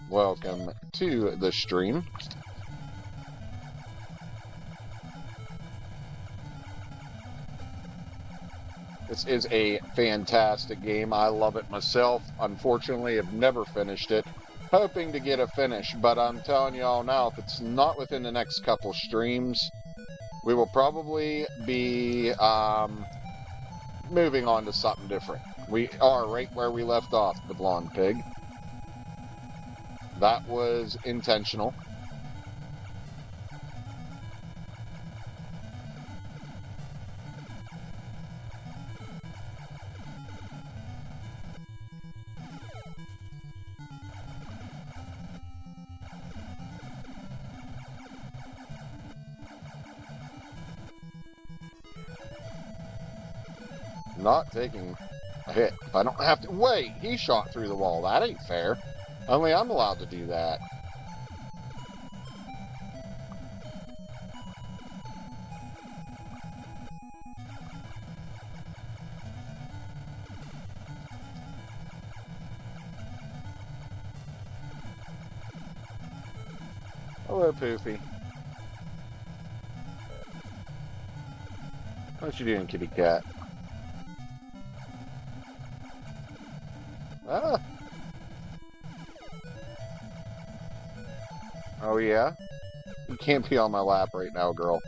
welcome to the stream. This is a fantastic game. I love it myself. Unfortunately, I've never finished it. Hoping to get a finish, but I'm telling you all now, if it's not within the next couple streams, we will probably be moving on to something different. We are right where we left off, the blonde pig. That was intentional. Not taking a hit. If I don't have to... Wait, he shot through the wall. That ain't fair. Only I'm allowed to do that. Hello, Poofy. What you doing, kitty cat? Ah. Oh, yeah? You can't be on my lap right now, girl.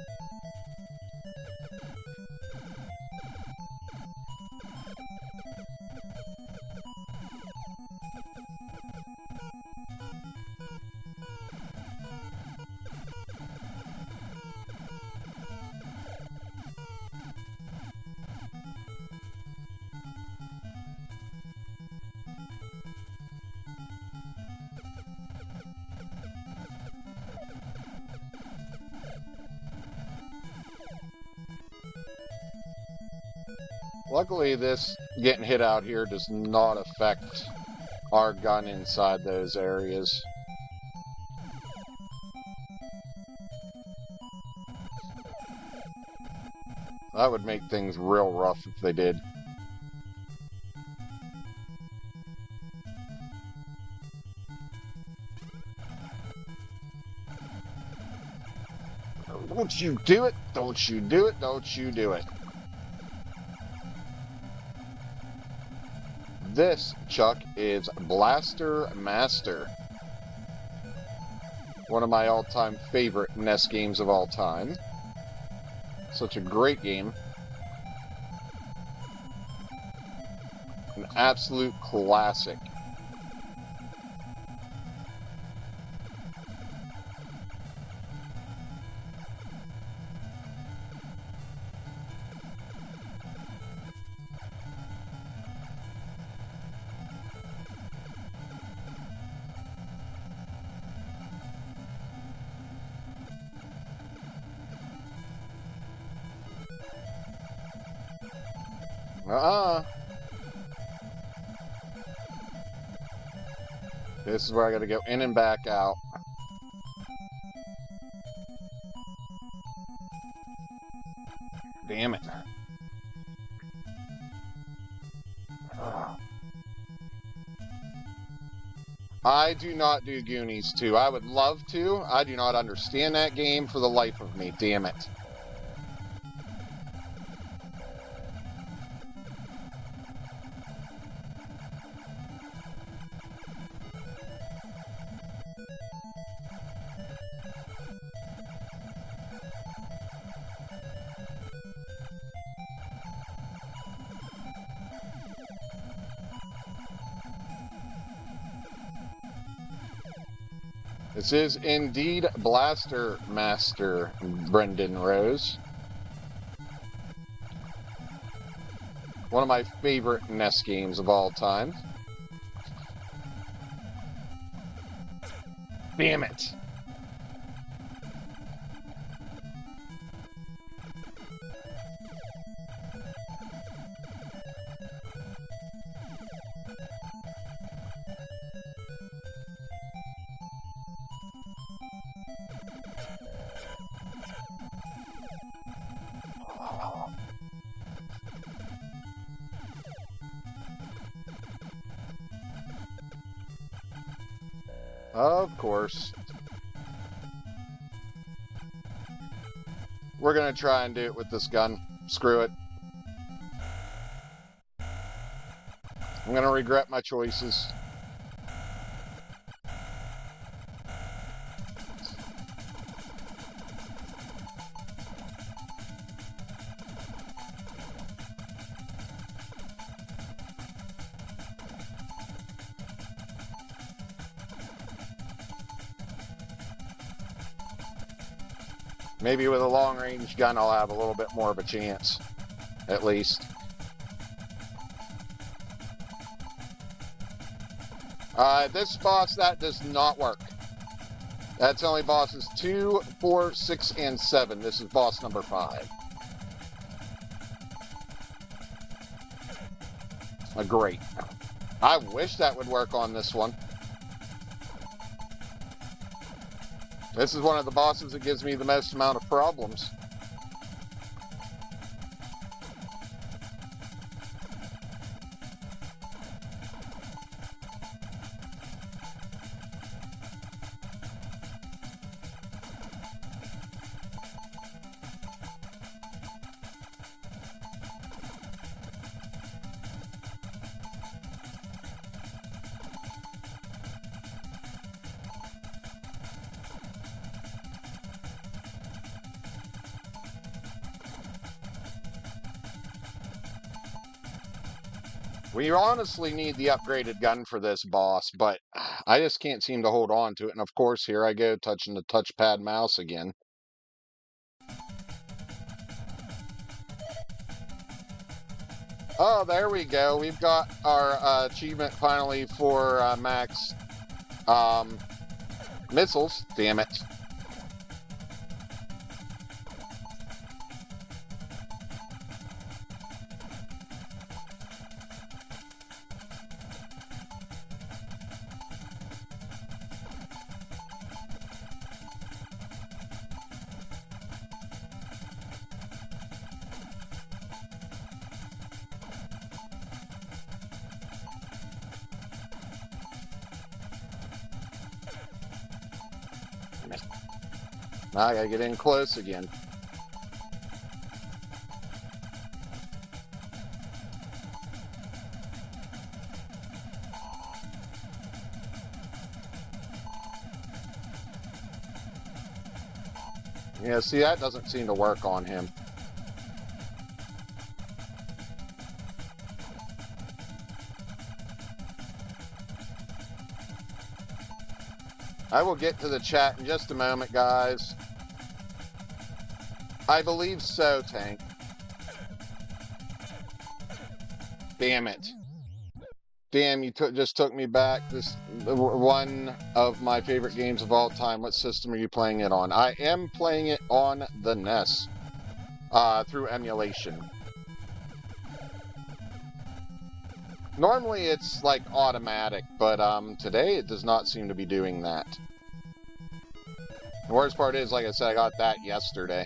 Luckily, this getting hit out here does not affect our gun inside those areas. That would make things real rough if they did. Don't you do it! Don't you do it! Don't you do it! This, Chuck, is Blaster Master. One of my all-time favorite NES games of all time. Such a great game. An absolute classic. This is where I gotta go in and back out. Damn it. I do not do Goonies 2. I would love to. I do not understand that game for the life of me. Damn it. This is indeed Blaster Master, Brendan Rose. One of my favorite NES games of all time. Damn it. Of course. We're gonna try and do it with this gun. Screw it. I'm gonna regret my choices. Maybe with a long-range gun, I'll have a little bit more of a chance, at least. This boss, that does not work. That's only bosses 2, 4, 6, and 7. This is boss number 5. Great. I wish that would work on this one. This is one of the bosses that gives me the most amount of problems. We honestly need the upgraded gun for this boss, but I just can't seem to hold on to it. And of course, here I go touching the touchpad mouse again. Oh, there we go. We've got our achievement finally for max missiles. Damn it. Now I gotta get in close again. Yeah, see, that doesn't seem to work on him. I will get to the chat in just a moment, guys. I believe so, Tank. Damn it. Damn, you just took me back. This one of my favorite games of all time. What system are you playing it on? I am playing it on the NES through emulation. Normally it's like automatic, but today it does not seem to be doing that. The worst part is, like I said, I got that yesterday.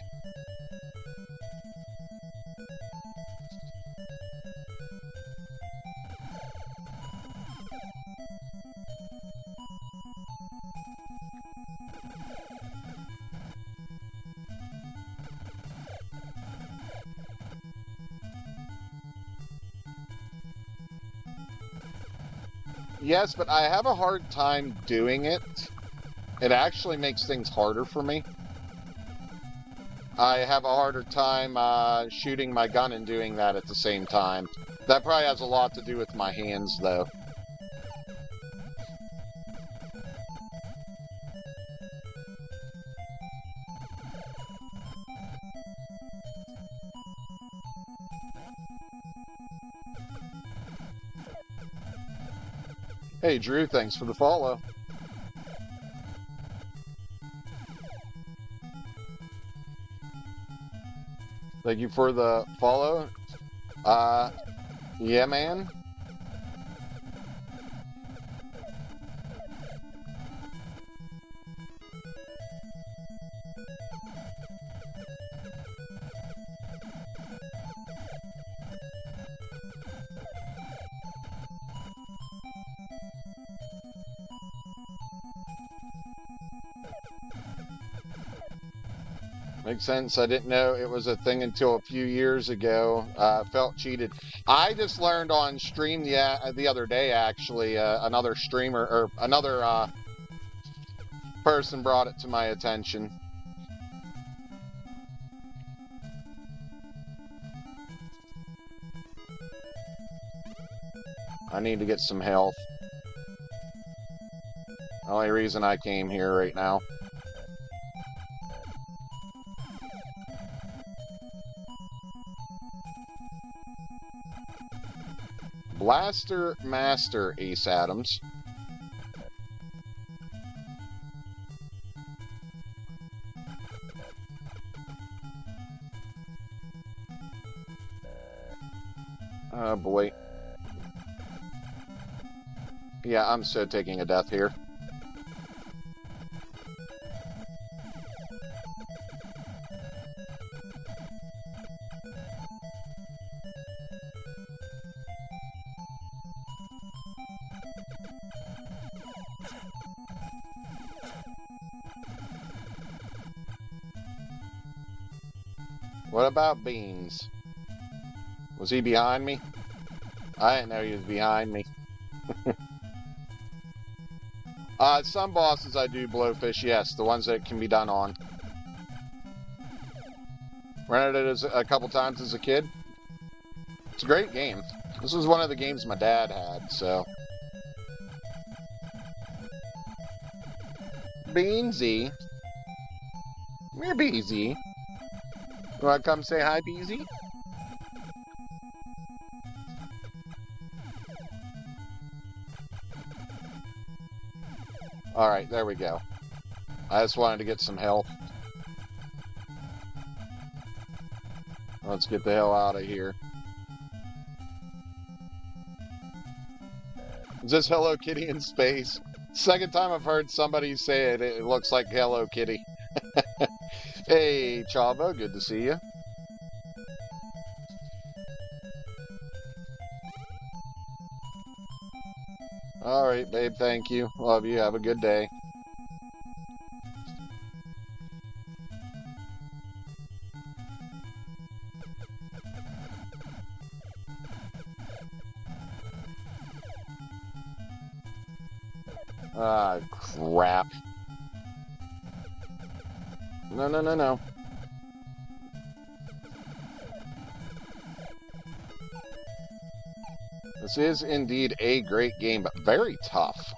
Yes, but I have a hard time doing it. It actually makes things harder for me. I have a harder time shooting my gun and doing that at the same time. That probably has a lot to do with my hands, though. Hey, Drew, thanks for the follow. Thank you for the follow. Yeah, man. Makes sense. I didn't know it was a thing until a few years ago. Felt cheated. I just learned on stream the other day, actually. Another streamer, or another person brought it to my attention. I need to get some health. Only reason I came here right now. Blaster Master, Ace Adams. Oh boy. Yeah, I'm so taking a death here. What about Beans? Was he behind me? I didn't know he was behind me. Some bosses I do blowfish, yes. The ones that can be done on. Rented it a couple times as a kid. It's a great game. This was one of the games my dad had, so. Beansy. Come here, Beezy. You want to come say hi, Beezy? Alright, there we go. I just wanted to get some health. Let's get the hell out of here. Is this Hello Kitty in space? Second time I've heard somebody say it, it looks like Hello Kitty. Hey, Chavo, good to see you. Alright, babe, thank you. Love you. Have a good day. Ah, crap. No, no, no, no. This is indeed a great game, but very tough.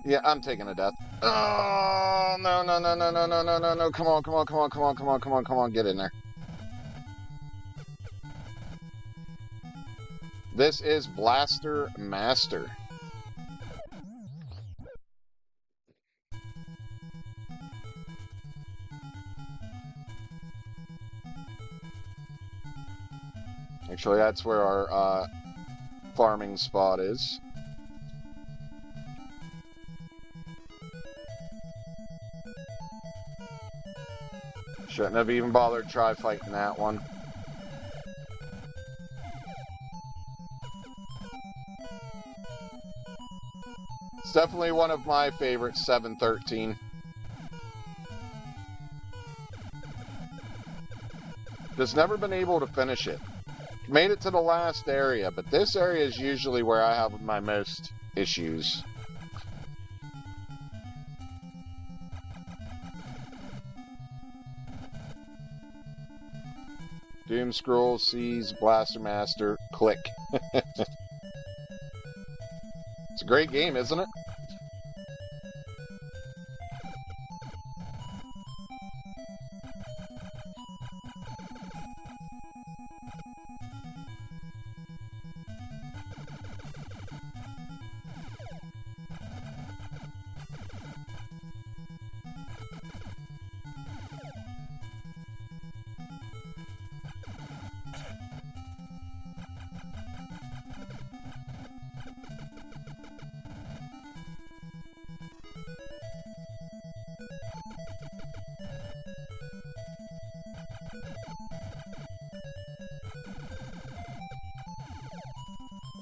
Yeah, I'm taking a death. Oh, no, no, no, no, no, no, no, no, no. Come on, come on, come on, come on, come on, come on, come on. Get in there. This is Blaster Master. Actually, that's where our farming spot is. Shouldn't have even bothered try fighting that one. It's definitely one of my favorites, 713. Just never been able to finish it. Made it to the last area, but this area is usually where I have my most issues. Doom Scroll, Seize, Blaster Master, click. It's a great game, isn't it?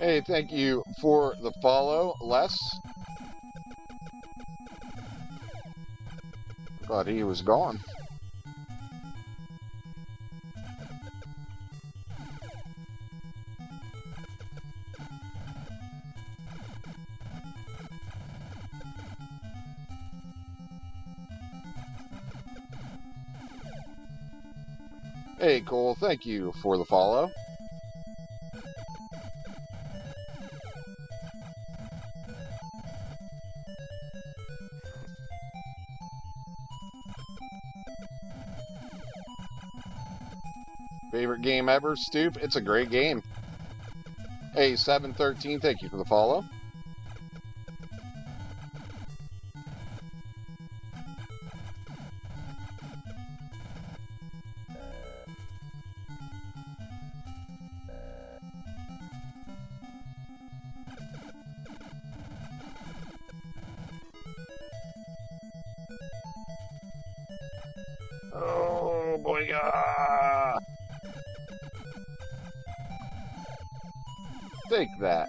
Hey, thank you for the follow, Les. Thought he was gone. Hey, Cole, thank you for the follow. Favorite game ever, Stoop? It's a great game. Hey, 713, thank you for the follow. Oh, boy. Take that.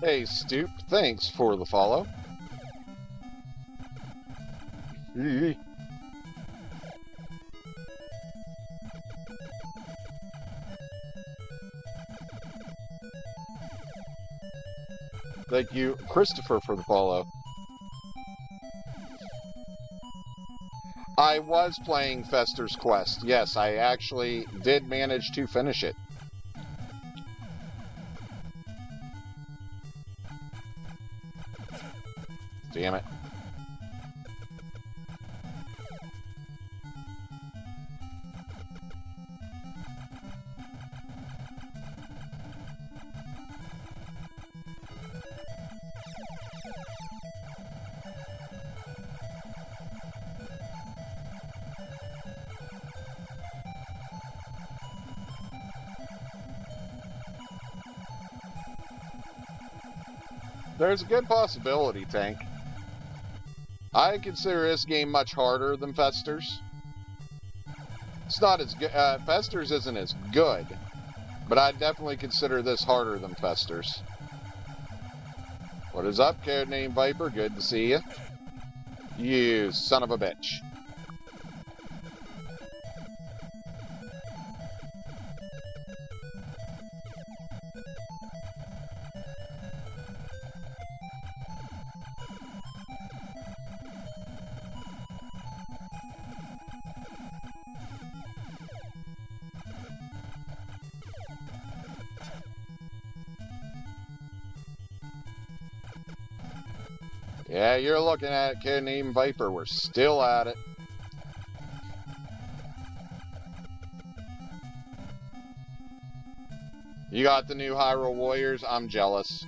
Hey, Stoop, thanks for the follow. Thank you, Christopher, for the follow. I was playing Fester's Quest. Yes, I actually did manage to finish it. Damn it. There's a good possibility, Tank. I consider this game much harder than Fester's. It's not as good. Fester's isn't as good, but I definitely consider this harder than Fester's. What is up, Codename Viper? Good to see you. You son of a bitch. Yeah, you're looking at it, Codename Viper. We're still at it. You got the new Hyrule Warriors. I'm jealous.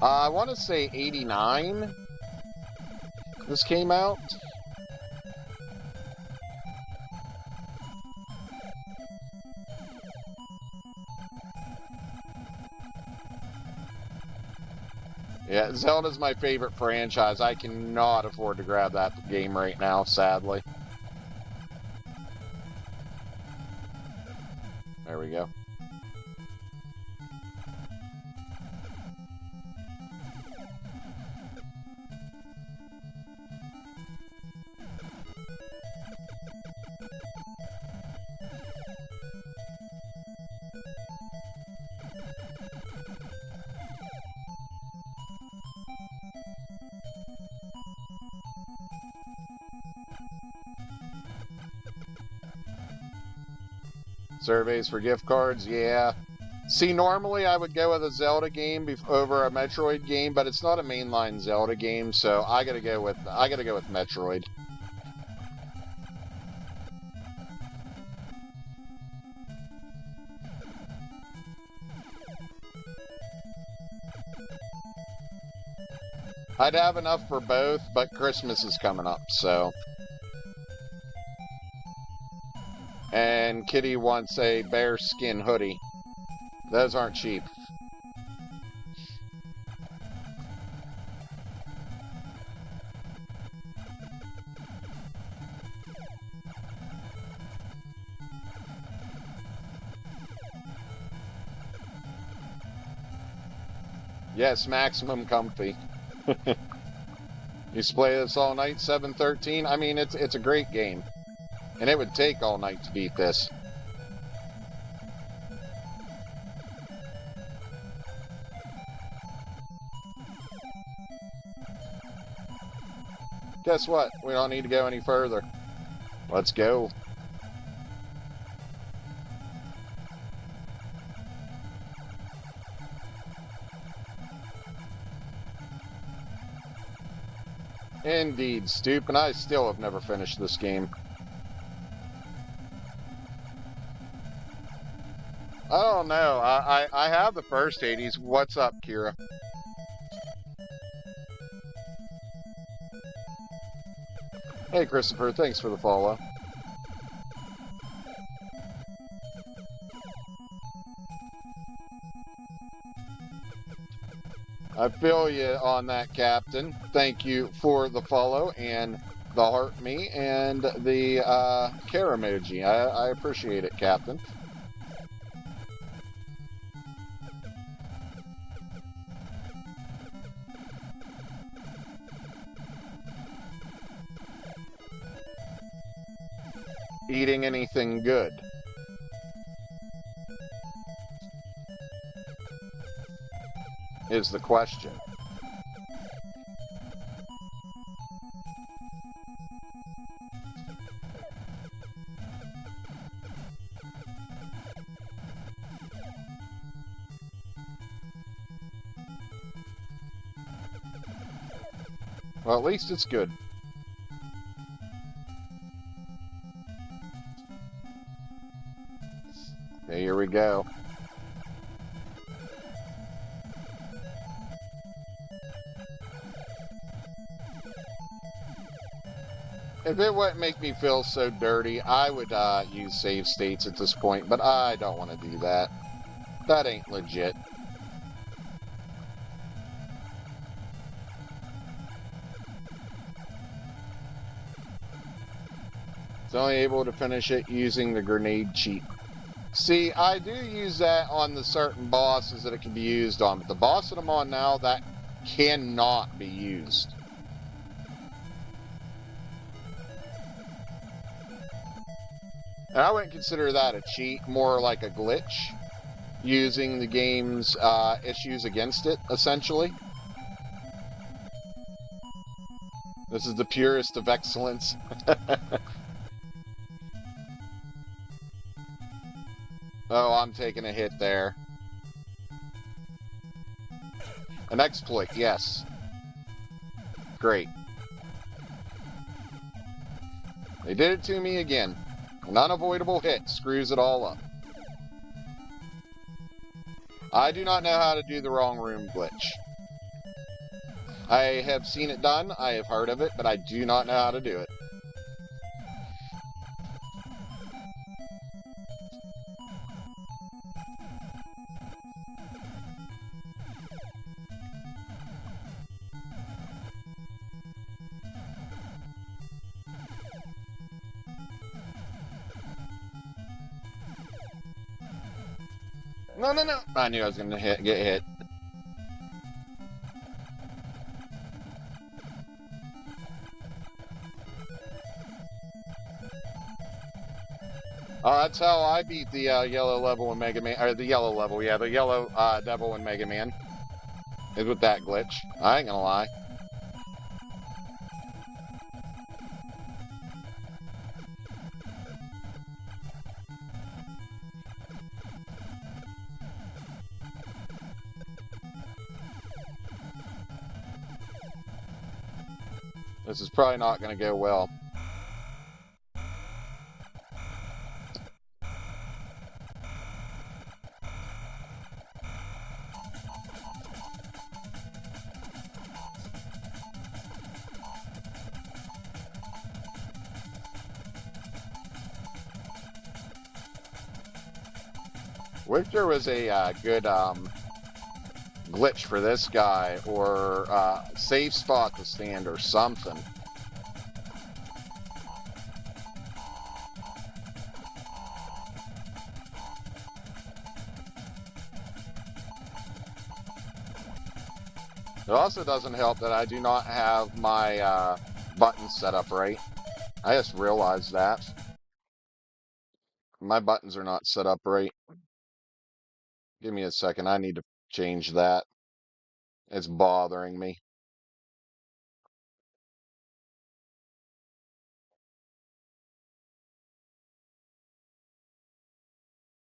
I want to say 89. This came out. Yeah, Zelda's my favorite franchise. I cannot afford to grab that game right now, sadly. There we go. Surveys for gift cards, yeah. See, normally I would go with a Zelda game over a Metroid game, but it's not a mainline Zelda game, so I gotta go with Metroid. I'd have enough for both, but Christmas is coming up, so. And Kitty wants a bearskin hoodie. Those aren't cheap. Yes, maximum comfy. You used to play this all night, 713. I mean, it's a great game. And it would take all night to beat this. Guess what? We don't need to go any further. Let's go. Indeed, Stoop, and I still have never finished this game. I don't know. I have the first Hades. What's up, Kira? Hey, Christopher. Thanks for the follow. I feel you on that, Captain. Thank you for the follow and the heart me and the care emoji. I appreciate it, Captain. Eating anything good? Is the question. Well, at least it's good. Okay, here we go. If it wouldn't make me feel so dirty, I would use save states at this point, but I don't want to do that. That ain't legit. It's only able to finish it using the grenade cheat. See, I do use that on the certain bosses that it can be used on, but the boss that I'm on now, that cannot be used. And I wouldn't consider that a cheat, more like a glitch, using the game's issues against it, essentially. This is the purest of excellence. Oh, I'm taking a hit there. An exploit, yes. Great. They did it to me again. An unavoidable hit screws it all up. I do not know how to do the wrong room glitch. I have seen it done, I have heard of it, but I do not know how to do it. No, no, no. I knew I was going to get hit. That's how I beat the yellow level in Mega Man, or the yellow level, yeah, the yellow devil in Mega Man. Is with that glitch. I ain't gonna lie. This is probably not going to go well. Wish there was a good glitch for this guy, or safe spot to stand or something. It also doesn't help that I do not have my buttons set up right. I just realized that. My buttons are not set up right. Give me a second. I need to change that. It's bothering me.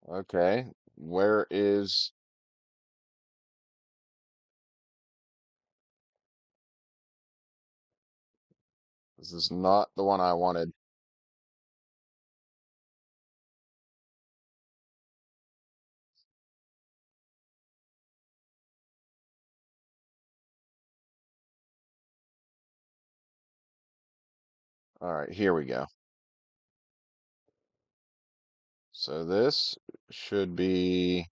Okay. Where is... This is not the one I wanted. All right, here we go. So this should be...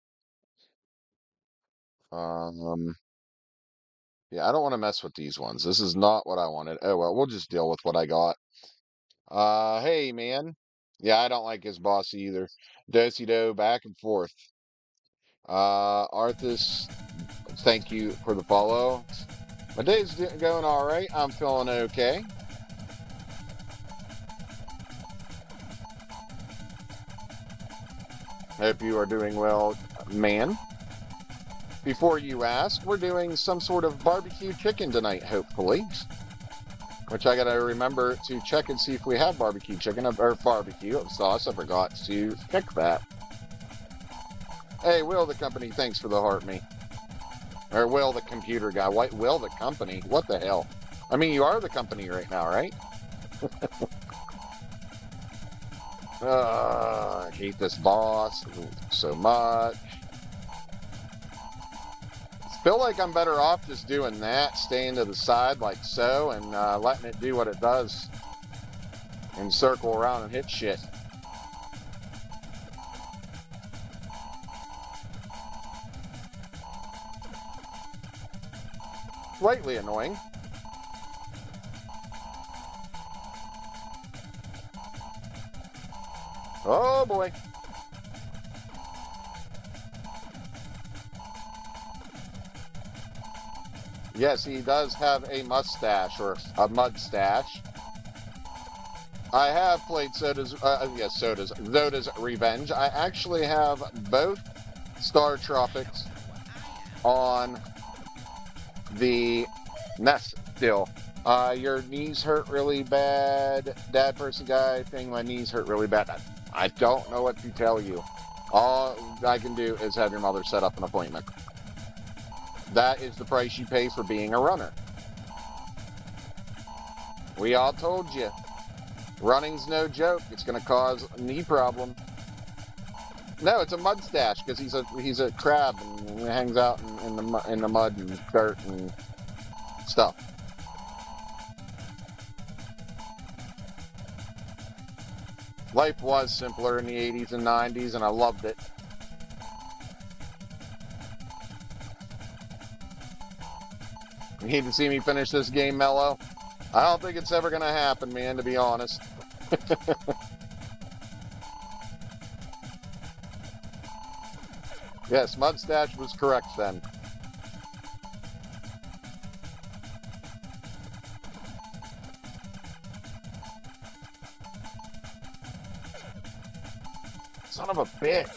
Yeah, I don't want to mess with these ones. This is not what I wanted. Oh, well, we'll just deal with what I got. Hey, man. Yeah, I don't like his boss either. Do-si-do, back and forth. Arthas, thank you for the follow. My day's going all right. I'm feeling okay. Hope you are doing well, man. Before you ask, we're doing some sort of barbecue chicken tonight, hopefully. Which I gotta remember to check and see if we have barbecue chicken or barbecue sauce. I forgot to check that. Hey, Will the company, thanks for the heart, me. Or Will the computer guy. What? Will the company? What the hell? I mean, you are the company right now, right? I hate this boss so much. I feel like I'm better off just doing that, staying to the side like so, and letting it do what it does. And circle around and hit shit. Slightly annoying. Oh boy. Yes, he does have a mustache, or a mud-stache. I have played Zoda's Revenge. I actually have both Star Tropics on the NES still. Your knees hurt really bad. Dad person guy thing, my knees hurt really bad. I don't know what to tell you. All I can do is have your mother set up an appointment. That is the price you pay for being a runner. We all told you. Running's no joke. It's going to cause a knee problem. No, it's a mud stash because he's a crab and hangs out in the mud and dirt and stuff. Life was simpler in the 80s and 90s, and I loved it. You need to see me finish this game, Mello? I don't think it's ever going to happen, man, to be honest. Yes, Mudstache was correct then. Son of a bitch.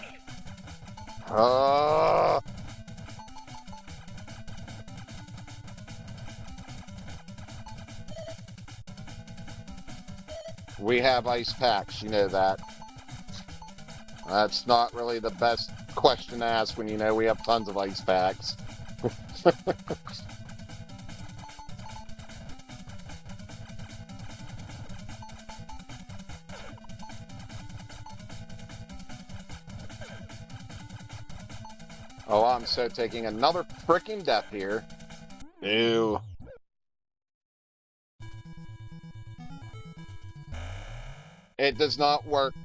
We have ice packs, you know that. That's not really the best question to ask when you know we have tons of ice packs. Oh, I'm so taking another frickin' death here. Ew. It does not work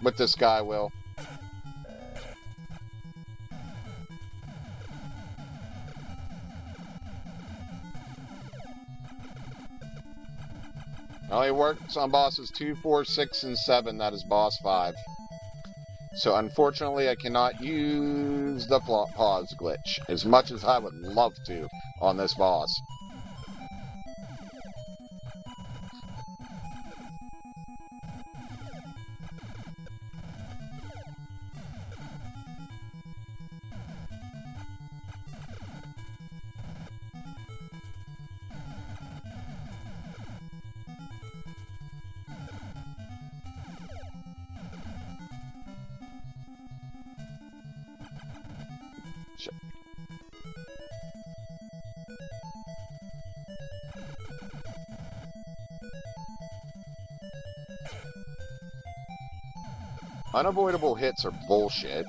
with this guy, Will. Only works on bosses 2, 4, 6, and 7. That is boss 5. So unfortunately, I cannot use the pause glitch as much as I would love to on this boss. Unavoidable hits are bullshit.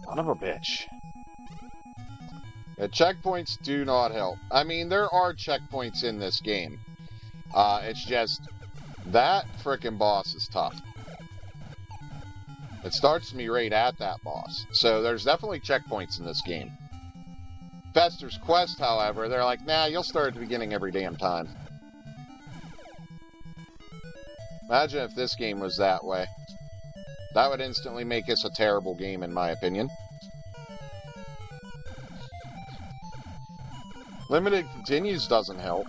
Son of a bitch. The checkpoints do not help. I mean, there are checkpoints in this game. It's just that frickin' boss is tough. It starts me right at that boss. So there's definitely checkpoints in this game. Fester's Quest, however, they're like, nah, you'll start at the beginning every damn time. Imagine if this game was that way. That would instantly make this a terrible game, in my opinion. Limited continues doesn't help.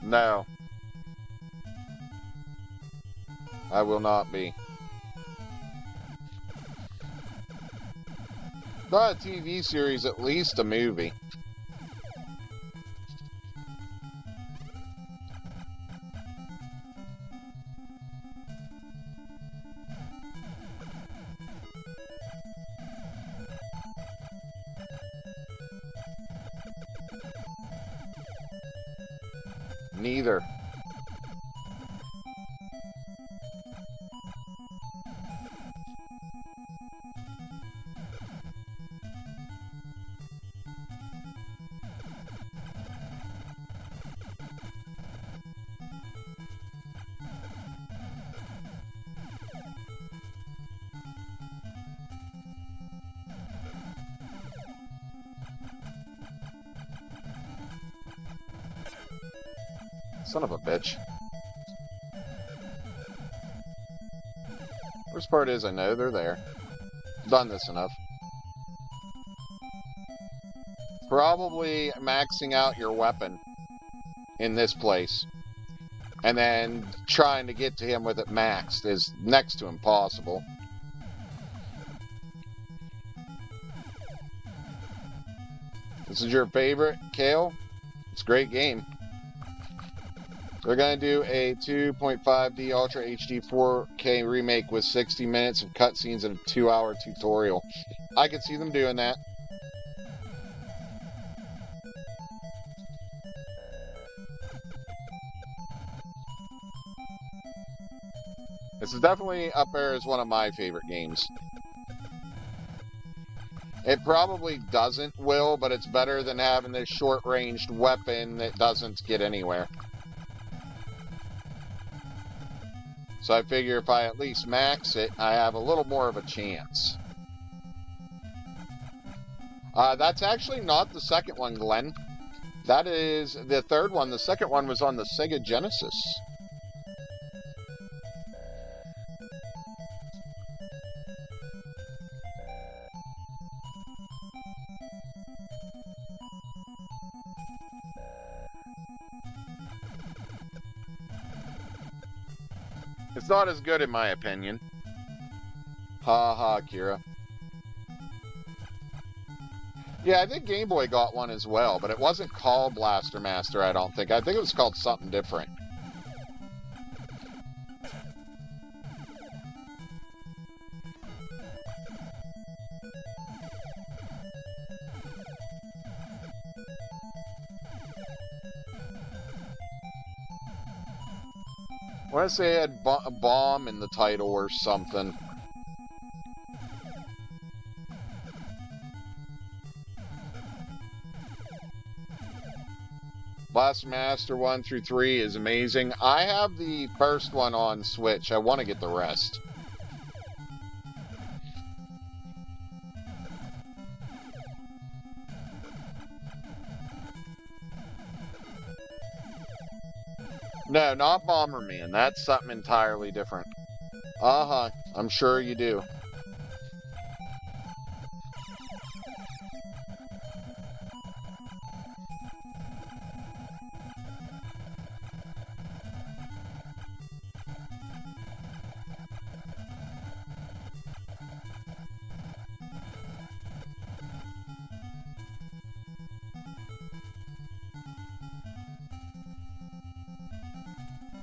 No. I will not be. Not a TV series, at least a movie. Neither. Son of a bitch. Worst part is I know they're there. Done this enough. Probably maxing out your weapon in this place. And then trying to get to him with it maxed is next to impossible. This is your favorite, Kale? It's a great game. They're going to do a 2.5D Ultra HD 4K remake with 60 minutes of cutscenes and a 2-hour tutorial. I could see them doing that. This is definitely up there as one of my favorite games. It probably doesn't will, but it's better than having this short-ranged weapon that doesn't get anywhere. So I figure if I at least max it, I have a little more of a chance. That's actually not the second one, Glenn. That is the third one. The second one was on the Sega Genesis. It's not as good in my opinion. Ha ha, Kira. Yeah, I think Game Boy got one as well, but it wasn't called Blaster Master, I don't think. I think it was called something different. I want to say it had a bomb in the title or something. Blast Master 1 through 3 is amazing. I have the first one on Switch. I want to get the rest. No, not Bomberman. That's something entirely different. Uh-huh. I'm sure you do.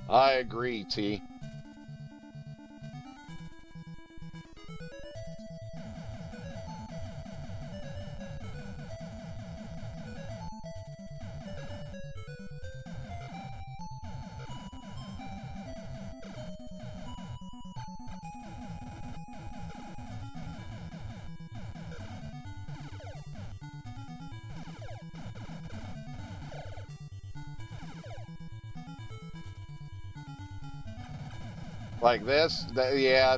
I agree, T. Like this, yeah,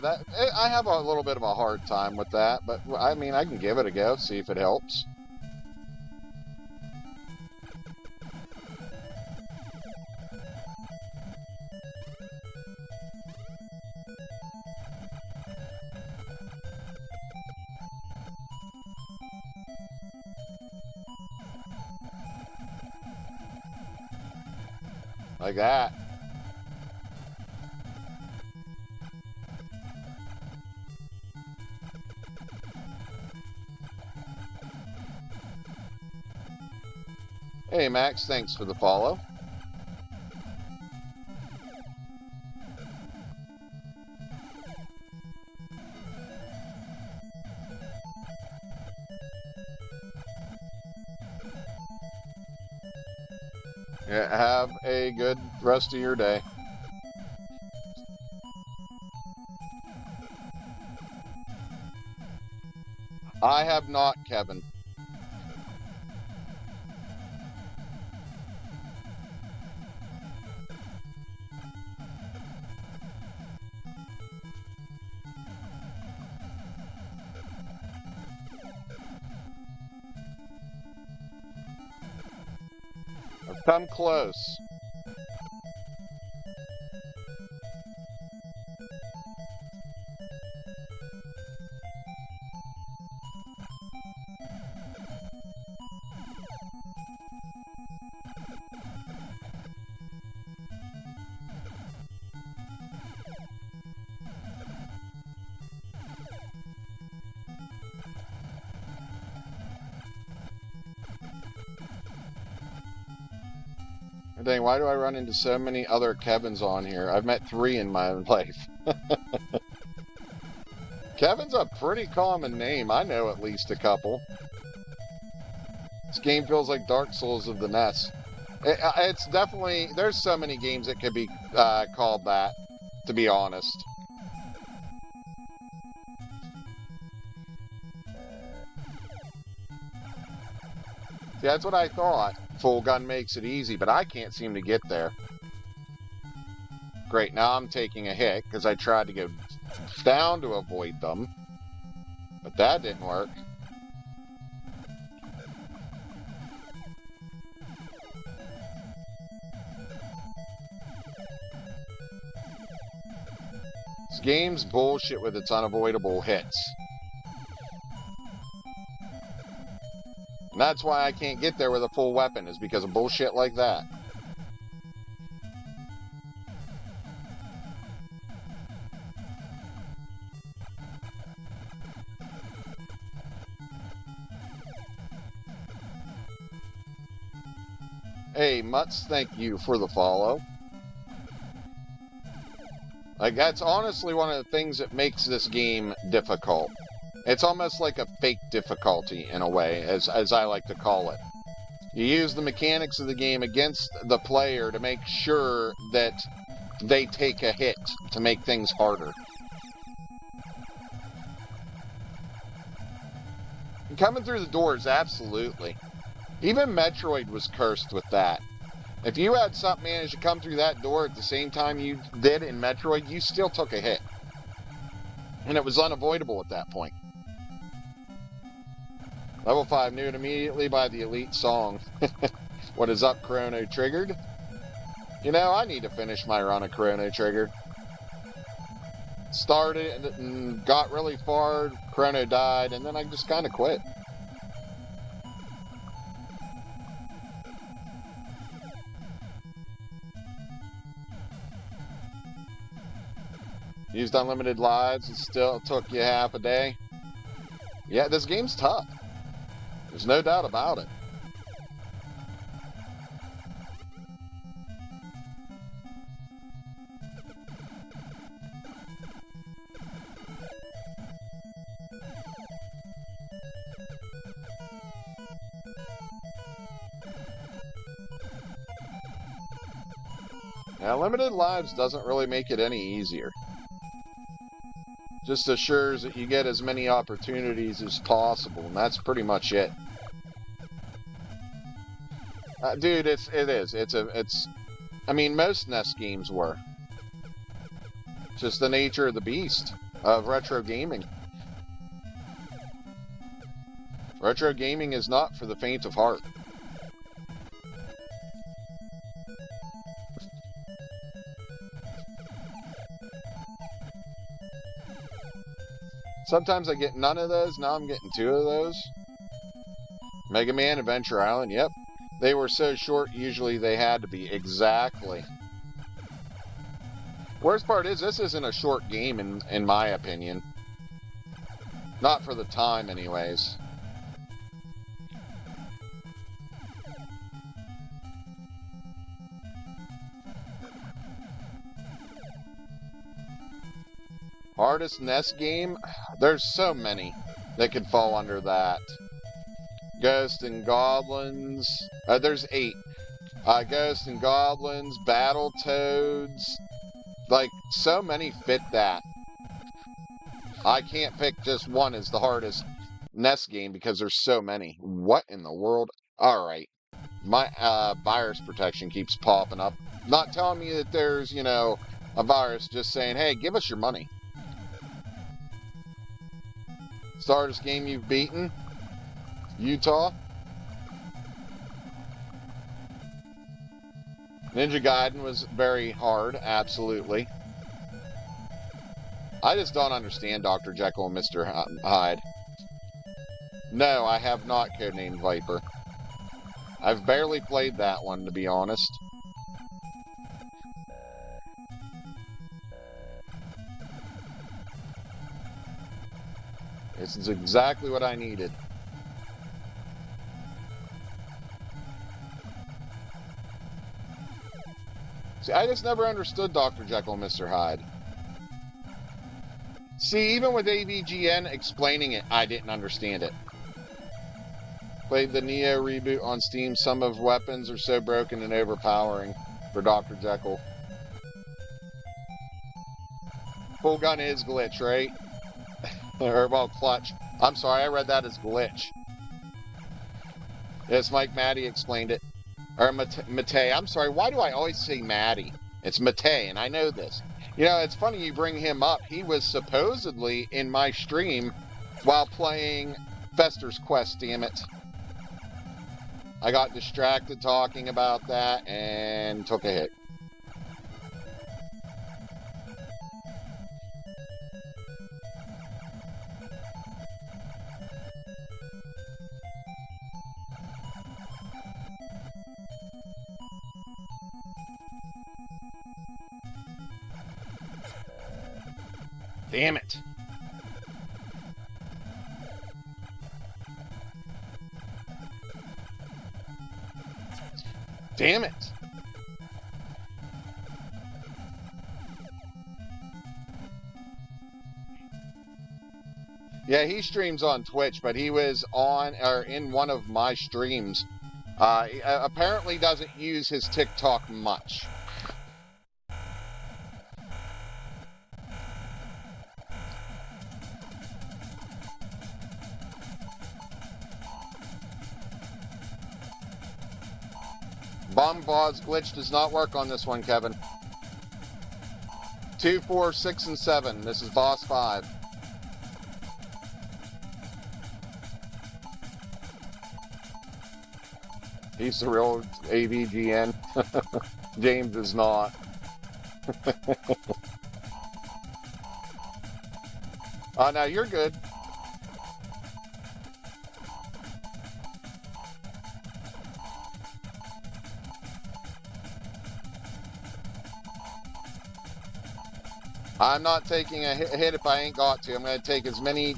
I have a little bit of a hard time with that, but I mean, I can give it a go, see if it helps. Like that. Hey Max, thanks for the follow. Yeah, have a good rest of your day. I have not, Kevin. I've come close. Dang, why do I run into so many other Kevins on here? I've met 3 in my life. Kevin's a pretty common name. I know at least a couple. This game feels like Dark Souls of the NES. It's definitely... There's so many games that could be called that, to be honest. See, that's what I thought. Full gun makes it easy, but I can't seem to get there. Great, now I'm taking a hit because I tried to go down to avoid them. But that didn't work. This game's bullshit with its unavoidable hits. And that's why I can't get there with a full weapon, is because of bullshit like that. Hey, Mutz, thank you for the follow. Like, that's honestly one of the things that makes this game difficult. It's almost like a fake difficulty, in a way, as I like to call it. You use the mechanics of the game against the player to make sure that they take a hit to make things harder. And coming through the doors, absolutely. Even Metroid was cursed with that. If you had something manage to come through that door at the same time you did in Metroid, you still took a hit. And it was unavoidable at that point. Level 5, knew it immediately by the Elite song. What is up, Chrono Triggered? You know, I need to finish my run of Chrono Trigger. Started and got really far, Chrono died, and then I just kind of quit. Used unlimited lives, it still took you half a day. Yeah, this game's tough. There's no doubt about it. Now, limited lives doesn't really make it any easier. Just assures that you get as many opportunities as possible, and that's pretty much it. Dude, it is. I mean, most NES games were. Just the nature of the beast of retro gaming. Retro gaming is not for the faint of heart. Sometimes I get none of those. Now I'm getting 2 of those. Mega Man, Adventure Island. Yep. They were so short, usually they had to be. Exactly. Worst part is, this isn't a short game, in my opinion. Not for the time, anyways. Hardest NES game? There's so many that could fall under that. Ghosts and Goblins. There's 8. Ghosts and Goblins, Battletoads. Like, so many fit that. I can't pick just one as the hardest NES game because there's so many. What in the world? Alright. My virus protection keeps popping up. Not telling me that there's, you know, a virus, just saying, hey, give us your money. Hardest game you've beaten? Utah? Ninja Gaiden was very hard, absolutely. I just don't understand Dr. Jekyll and Mr. Hyde. No, I have not codenamed Viper. I've barely played that one, to be honest. This is exactly what I needed. See, I just never understood Dr. Jekyll and Mr. Hyde. See, even with AVGN explaining it, I didn't understand it. Played the Neo reboot on Steam. Some of weapons are so broken and overpowering for Dr. Jekyll. Full gun is glitch, right? Or, well, clutch. I'm sorry, I read that as glitch. Yes, Mike Matty explained it. Or Matei. I'm sorry, why do I always say Matty? It's Matei, and I know this. You know, it's funny you bring him up. He was supposedly in my stream while playing Fester's Quest, damn it. I got distracted talking about that and took a hit. Damn it. Damn it. Yeah, he streams on Twitch, but he was on or in one of my streams. He apparently doesn't use his TikTok much. Bomb Boss glitch does not work on this one, Kevin. 2, 4, 6, and 7. This is boss 5. He's the real AVGN. James is not. Now you're good. I'm not taking a hit if I ain't got to. I'm going to take as many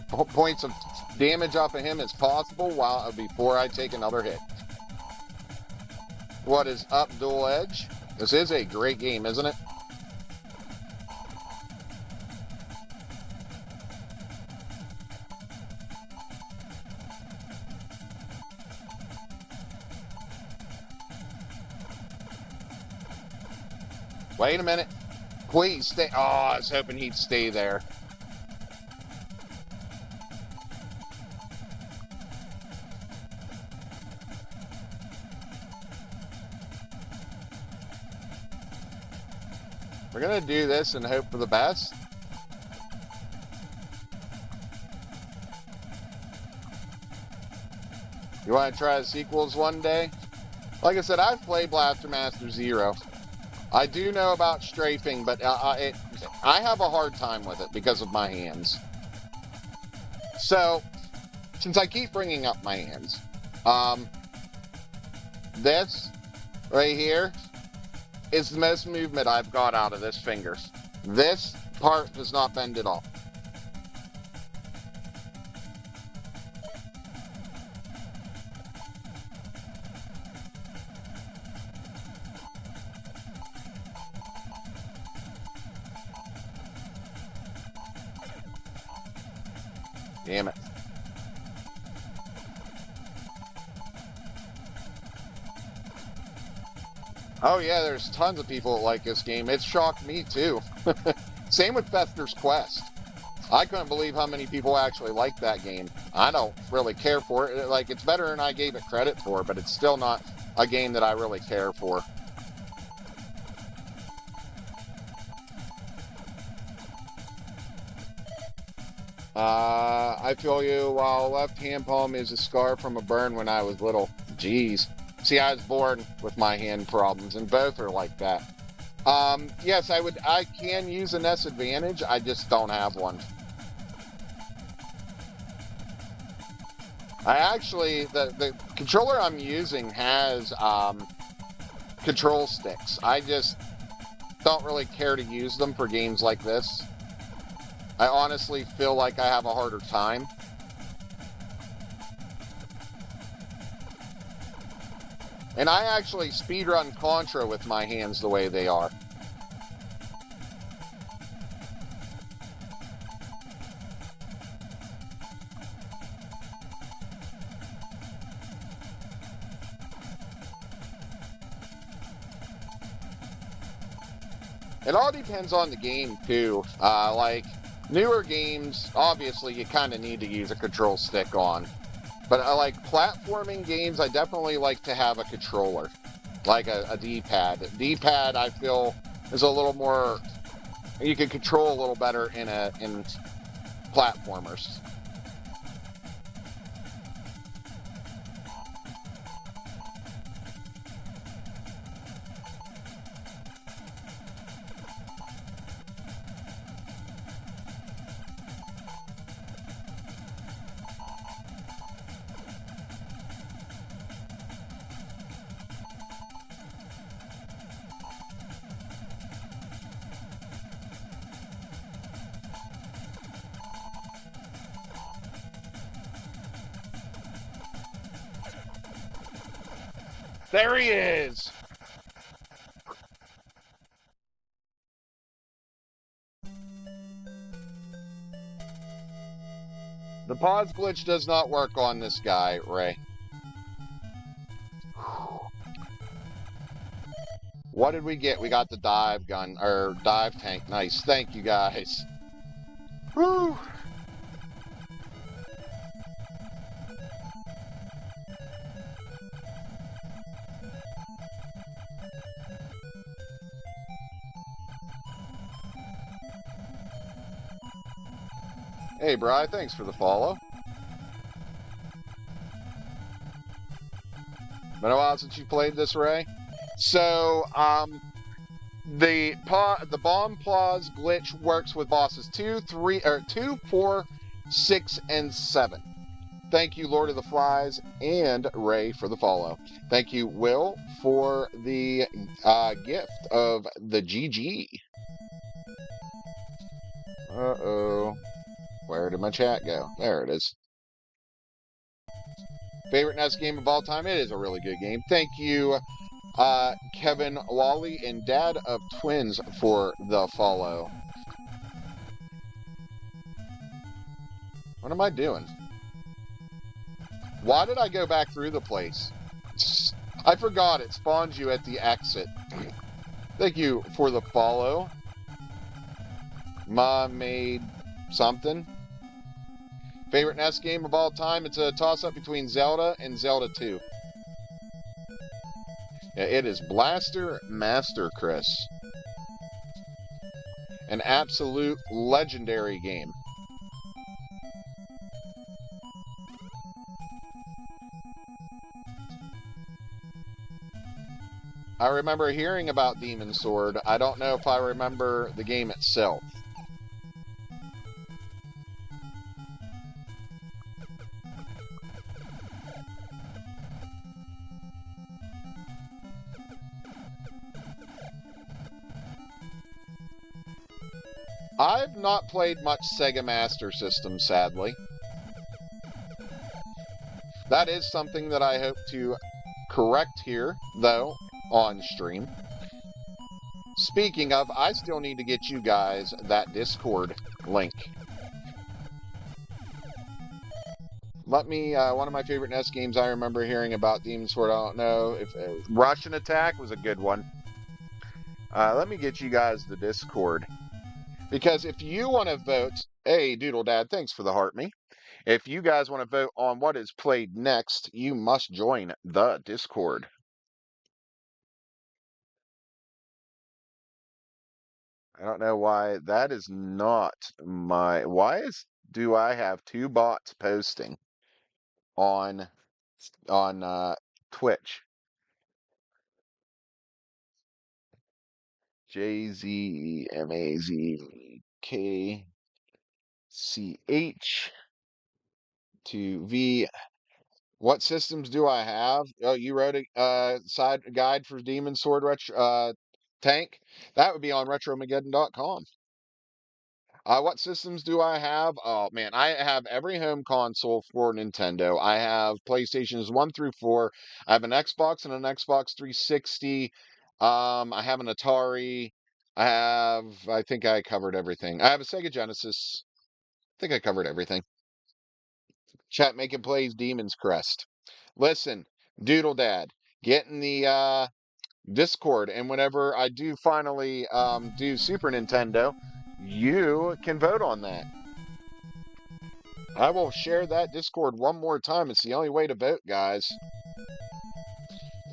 points of damage off of him as possible before I take another hit. What is up, Dual Edge? This is a great game, isn't it? Wait a minute. Please stay. Oh, I was hoping he'd stay there. We're going to do this and hope for the best. You want to try the sequels one day? Like I said, I've played Blaster Master Zero. I do know about strafing, but I have a hard time with it because of my hands. So, since I keep bringing up my hands, this right here is the most movement I've got out of this finger. This part does not bend at all. Damn it. Oh yeah, there's tons of people that like this game. It shocked me too. Same with Fester's Quest. I couldn't believe how many people actually like that game. I don't really care for it. Like, it's better than I gave it credit for, but it's still not a game that I really care for. I feel you. While left hand palm is a scar from a burn when I was little. Jeez. See, I was born with my hand problems, and both are like that. Yes, I can use an NES Advantage. I just don't have one. I actually, the controller I'm using has control sticks. I just don't really care to use them for games like this. I honestly feel like I have a harder time. And I actually speedrun Contra with my hands the way they are. It all depends on the game, too. Like, newer games, obviously, you kind of need to use a control stick on. But I like platforming games, I definitely like to have a controller. Like a D-pad. D-pad, I feel, is a little more... You can control a little better in platformers. There he is! The pause glitch does not work on this guy, Ray. What did we get? We got the dive gun, or dive tank. Nice. Thank you, guys. Whew. Hey, Bri, thanks for the follow. Been a while since you played this, Ray. So, the bomb pause glitch works with bosses 2, 3, or 2, 4, 6, and 7. Thank you, Lord of the Flies, and Ray for the follow. Thank you, Will, for the gift of the GG. Uh-oh. Where did my chat go? There it is. Favorite NES game of all time? It is a really good game. Thank you, Kevin Wally and Dad of Twins for the follow. What am I doing? Why did I go back through the place? I forgot it spawns you at the exit. Thank you for the follow. Ma made something. Favorite NES game of all time? It's a toss-up between Zelda and Zelda 2. Yeah, it is Blaster Master, Chris. An absolute legendary game. I remember hearing about Demon Sword. I don't know if I remember the game itself. I've not played much Sega Master System, sadly. That is something that I hope to correct here, though, on stream. Speaking of, I still need to get you guys that Discord link. Let me, one of my favorite NES games I remember hearing about Demon Sword, I don't know if Russian Attack was a good one. Let me get you guys the Discord. Because if you want to vote, hey, Doodle Dad, thanks for the heart me. If you guys want to vote on what is played next, you must join the Discord. I don't know why that is not my... do I have two bots posting on Twitch? JZMAZKCH to V. What systems do I have? Oh, you wrote a side guide for Demon Sword Tank? That would be on retromageddon.com. What systems do I have? Oh, man, I have every home console for Nintendo. I have PlayStations 1 through 4. I have an Xbox and an Xbox 360. I have an Atari. I think I covered everything. I have a Sega Genesis. I think I covered everything. Chat making plays Demon's Crest. Listen, Doodle Dad, get in the Discord, and whenever I do finally do Super Nintendo, you can vote on that. I will share that Discord one more time. It's the only way to vote, guys.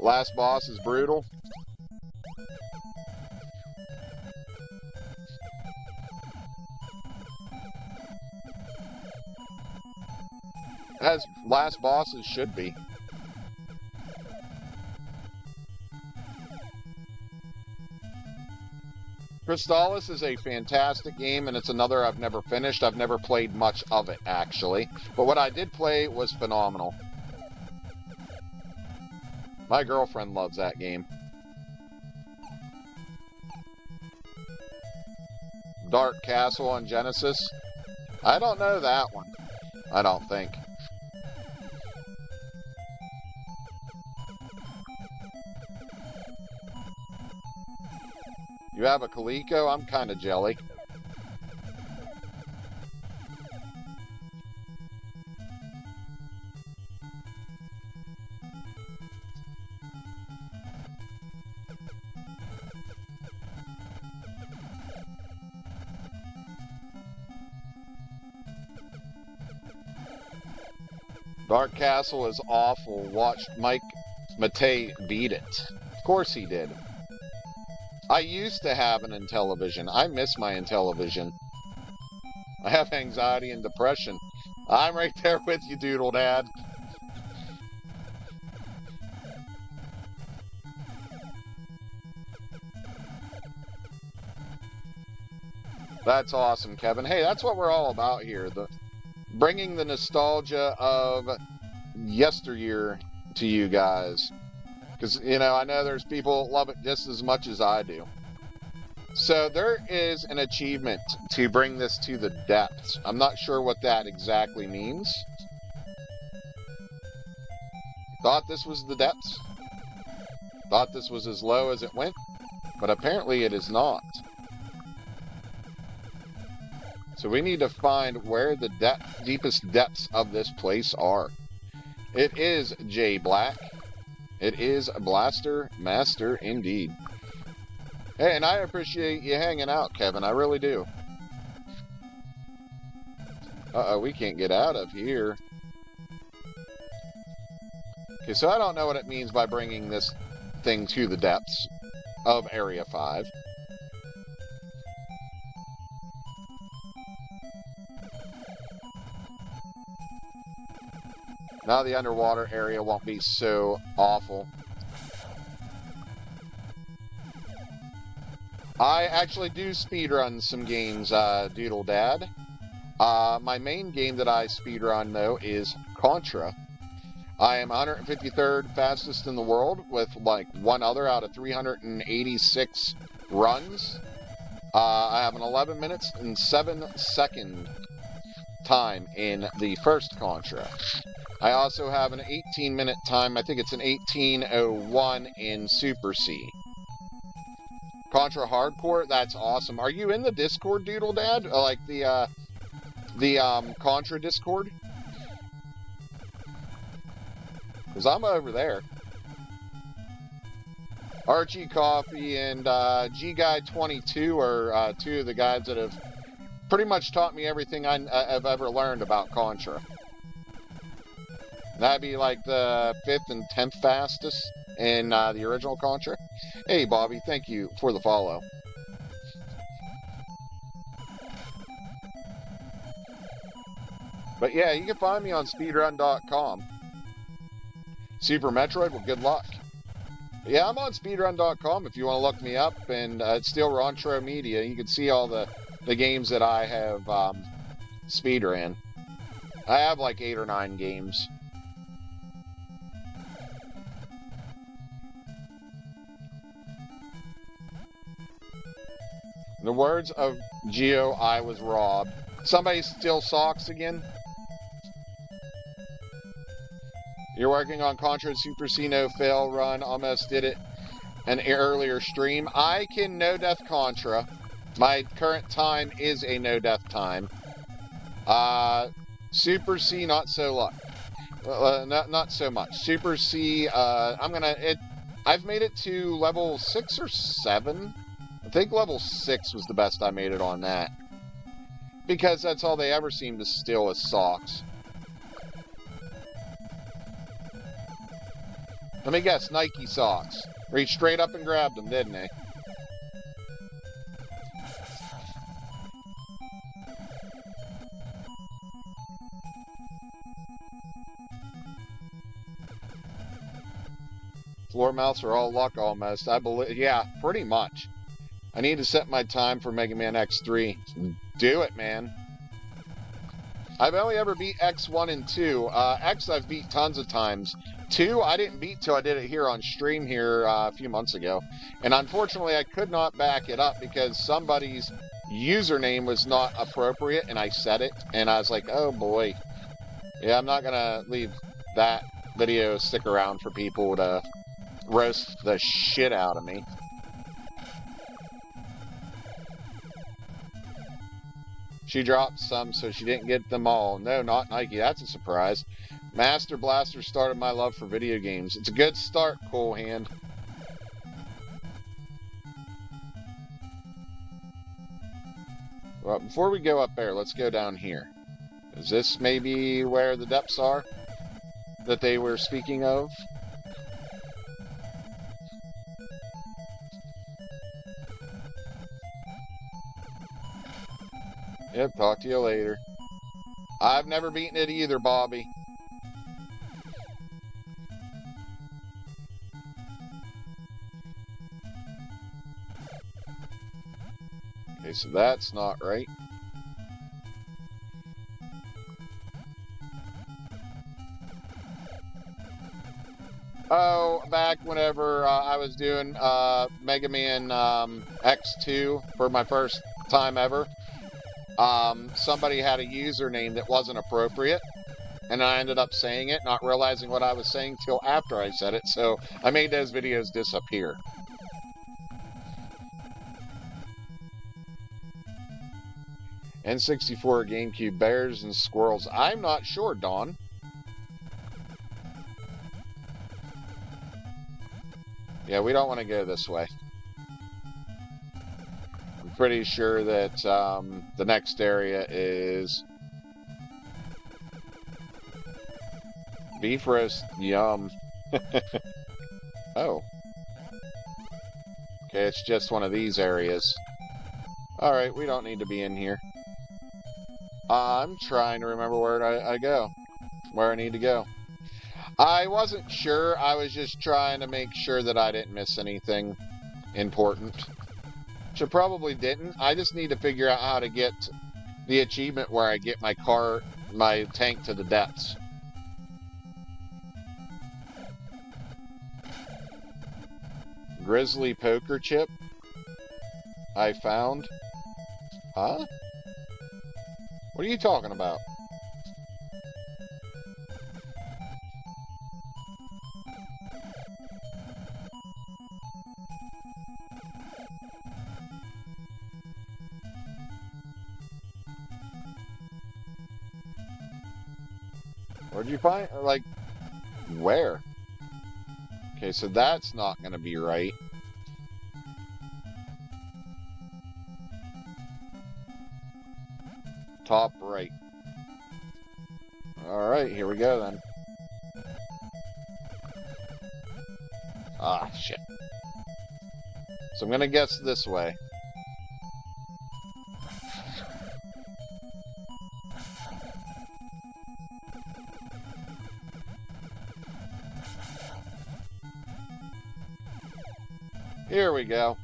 Last boss is brutal. As last bosses should be. Crystallis is a fantastic game, and it's another I've never finished. I've never played much of it, actually. But what I did play was phenomenal. My girlfriend loves that game. Dark Castle on Genesis. I don't know that one. I don't think. You have a Coleco? I'm kind of jelly. Dark Castle is awful. Watched Mike Matei beat it. Of course he did. I used to have an Intellivision. I miss my Intellivision. I I have anxiety and depression. I'm right there with you, Doodle Dad. That's awesome, Kevin. Hey, that's what we're all about here. Bringing the nostalgia of yesteryear to you guys. Because, you know, I know there's people that love it just as much as I do. So there is an achievement to bring this to the depths. I'm not sure what that exactly means. Thought this was the depths. Thought this was as low as it went. But apparently it is not. So we need to find where the deepest depths of this place are. It is J Black. It is Blaster Master indeed. Hey, and I appreciate you hanging out, Kevin. I really do. Uh-oh, we can't get out of here. Okay, so I don't know what it means by bringing this thing to the depths of Area 5. Now the underwater area won't be so awful. I actually do speedrun some games, Doodle Dad. My main game that I speedrun, though, is Contra. I am 153rd fastest in the world with, like, one other out of 386 runs. I have an 11 minutes and 7 second time in the first Contra. I also have an 18-minute time. I think it's an 18:01 in Super C. Contra Hardcore, that's awesome. Are you in the Discord, Doodle Dad? Like the Contra Discord? Because I'm over there. Archie Coffee and G-Guy22 are two of the guys that have pretty much taught me everything I've ever learned about Contra. That'd be like the 5th and 10th fastest in the original Contra. Hey, Bobby, thank you for the follow. But yeah, you can find me on speedrun.com. Super Metroid, well, good luck. But yeah, I'm on speedrun.com if you want to look me up, and it's still Rontro Media. You can see all the games that I have speedrun. I have like 8 or 9 games. In the words of Geo, I was robbed. Somebody steal socks again? You're working on Contra Super C No Fail run. Almost did it an earlier stream. I can no death Contra. My current time is a no death time. Super C not so luck. Not so much. Super C. I've made it to level 6 or 7. I think level 6 was the best I made it on that. Because that's all they ever seem to steal is socks. Let me guess, Nike socks. Reached straight up and grabbed them, didn't they? Floor mounts are all luck almost. I believe, yeah, pretty much. I need to set my time for Mega Man X3. Do it, man. I've only ever beat X1 and 2. X I've beat tons of times. 2 I didn't beat till I did it here on stream here a few months ago. And unfortunately I could not back it up because somebody's username was not appropriate and I said it. And I was like, oh boy. Yeah, I'm not going to leave that video stick around for people to roast the shit out of me. She dropped some, so she didn't get them all. No, not Nike. That's a surprise. Master Blaster started my love for video games. It's a good start, Cool Hand. Well, before we go up there, let's go down here. Is this maybe where the depths are that they were speaking of? Yep, talk to you later. I've never beaten it either, Bobby. Okay, so that's not right. Oh, back whenever I was doing Mega Man X2 for my first time ever, somebody had a username that wasn't appropriate, and I ended up saying it, not realizing what I was saying till after I said it, so I made those videos disappear. N64, GameCube, bears and squirrels. I'm not sure, Dawn. Yeah, we don't want to go this way. I'm pretty sure that the next area is beef roast. Yum. Oh. Okay, it's just one of these areas. Alright, we don't need to be in here. I'm trying to remember where I go. Where I need to go. I wasn't sure. I was just trying to make sure that I didn't miss anything important. Which I probably didn't. I just need to figure out how to get the achievement where I get my tank to the depths. Grizzly poker chip. I found. Huh? What are you talking about? Where'd you find, like, where? Okay, so that's not going to be right. Top right. Alright, here we go then. Ah, shit. So I'm going to guess this way. Here we go.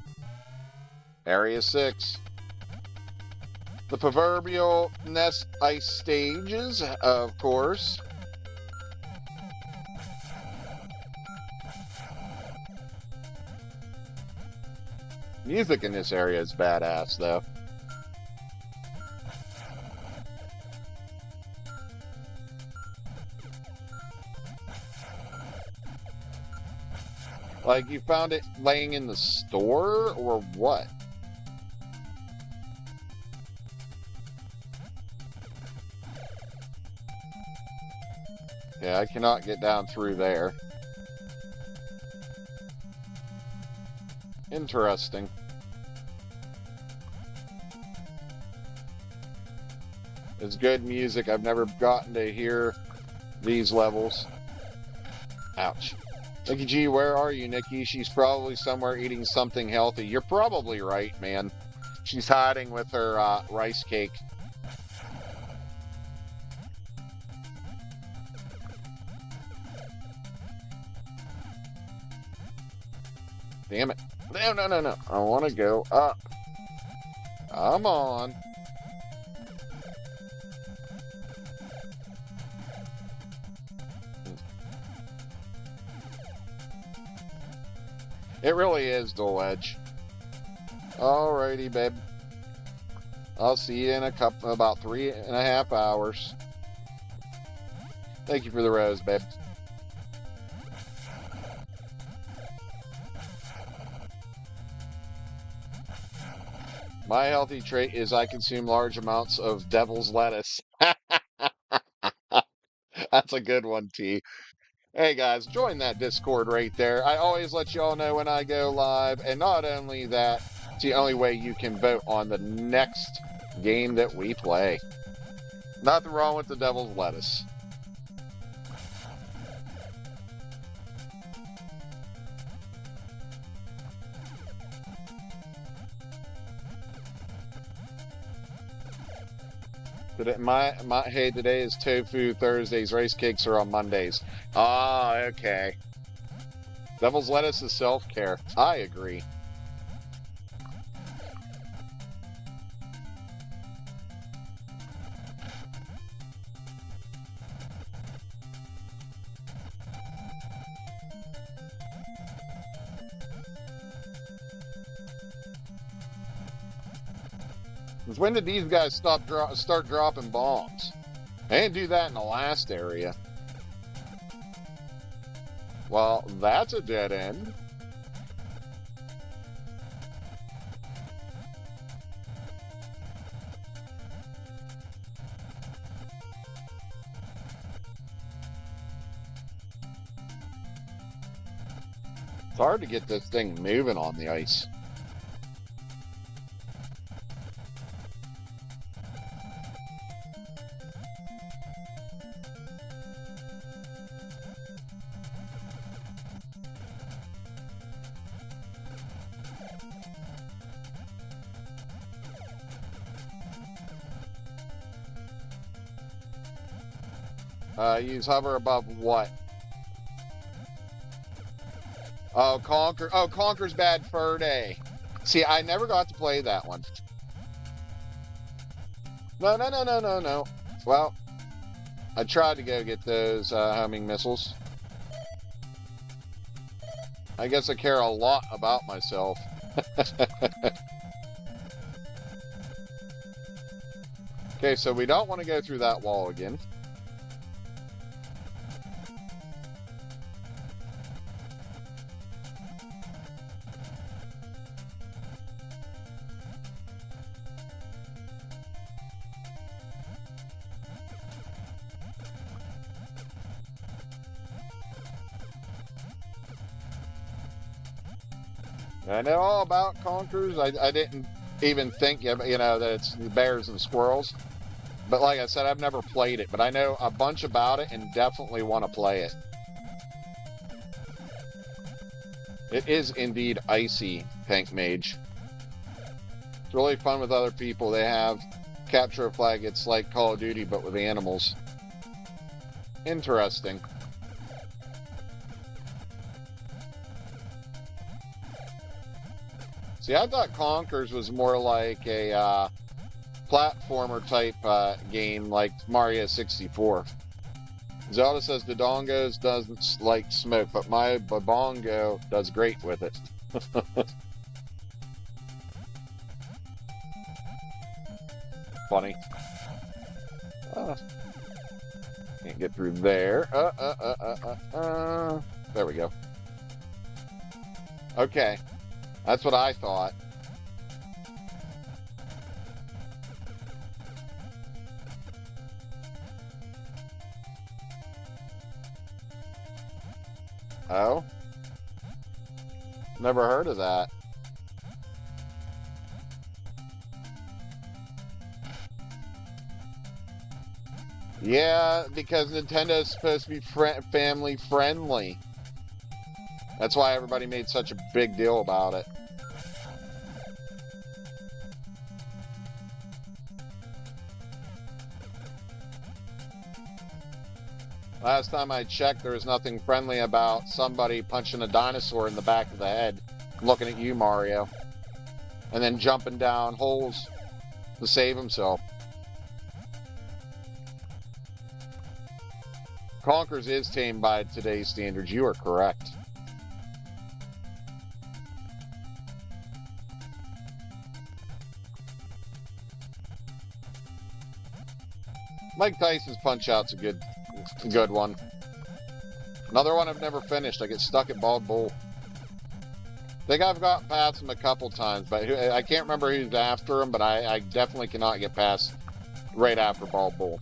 Area 6. The proverbial NES ice stages, of course. Music in this area is badass, though. Like, you found it laying in the store, or what? Yeah, I cannot get down through there. Interesting. It's good music. I've never gotten to hear these levels. Ouch. Nikki G, where are you, Nikki? She's probably somewhere eating something healthy. You're probably right, man. She's hiding with her rice cake. Damn it. No, no, no, no. I want to go up. Come on. It really is dual edge. Alrighty, babe. I'll see you in about 3.5 hours. Thank you for the rose, babe. My healthy trait is I consume large amounts of devil's lettuce. That's a good one, T. Hey guys, join that Discord right there. I always let you all know when I go live, and not only that, it's the only way you can vote on the next game that we play. Nothing wrong with the devil's lettuce. Hey, today is Tofu Thursdays. Rice cakes are on Mondays. Ah, okay. Devil's lettuce is self-care. I agree. When did these guys start dropping bombs? They didn't do that in the last area. Well, that's a dead end. It's hard to get this thing moving on the ice. Use hover above what? Oh, Conquer. Oh, Conquer's Bad Fur Day. See, I never got to play that one. No. Well, I tried to go get those homing missiles. I guess I care a lot about myself. Okay, so we don't want to go through that wall again. I know all about Conkers. I didn't even think, that it's bears and squirrels. But like I said, I've never played it. But I know a bunch about it and definitely want to play it. It is indeed icy, Tank Mage. It's really fun with other people. They have capture a flag. It's like Call of Duty, but with animals. Interesting. See, I thought Conkers was more like a platformer type game like Mario 64. Zelda says the Dongos doesn't like smoke, but my Babongo does great with it. Funny. Can't get through there. There we go. Okay. That's what I thought. Oh? Never heard of that. Yeah, because Nintendo is supposed to be family friendly. That's why everybody made such a big deal about it. Last time I checked, there was nothing friendly about somebody punching a dinosaur in the back of the head, looking at you, Mario, and then jumping down holes to save himself. Conkers is tame by today's standards. You are correct. Mike Tyson's Punch-Out's a good one. Another one I've never finished. I get stuck at Bald Bull. I think I've got past him a couple times, but I can't remember who's after him, but I definitely cannot get past right after Bald Bull.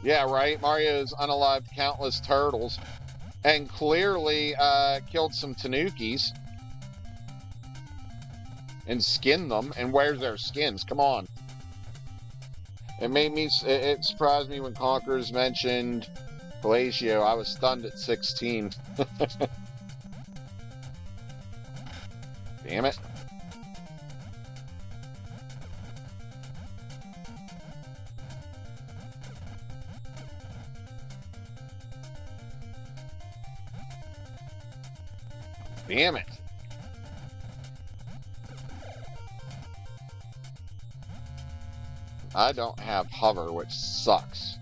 Yeah, right? Mario's unalived countless turtles. And clearly killed some Tanukis. And skinned them. And where's their skins? Come on. It surprised me when Conkers mentioned Galatio, I was stunned at 16. Damn it. Damn it. I don't have hover, which sucks.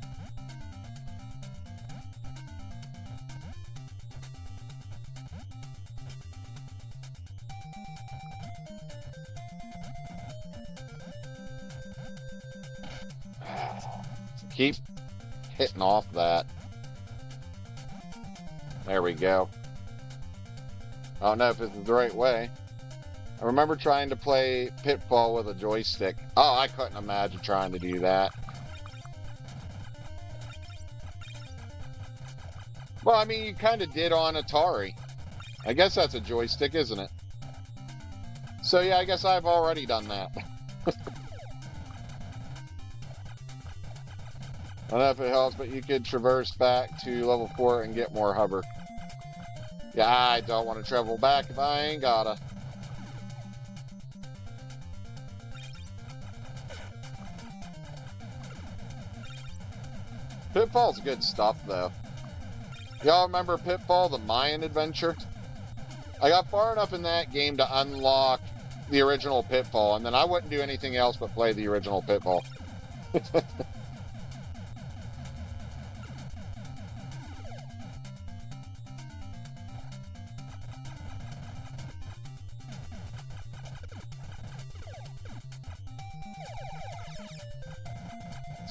Keep hitting off that. There we go. I don't know if this is the right way. I remember trying to play Pitfall with a joystick. Oh, I couldn't imagine trying to do that. Well, I mean, you kind of did on Atari. I guess that's a joystick, isn't it? So yeah, I guess I've already done that. I don't know if it helps, but you could traverse back to level 4 and get more hover. Yeah, I don't want to travel back if I ain't gotta. Pitfall's good stuff, though. Y'all remember Pitfall, the Mayan adventure? I got far enough in that game to unlock the original Pitfall, and then I wouldn't do anything else but play the original Pitfall.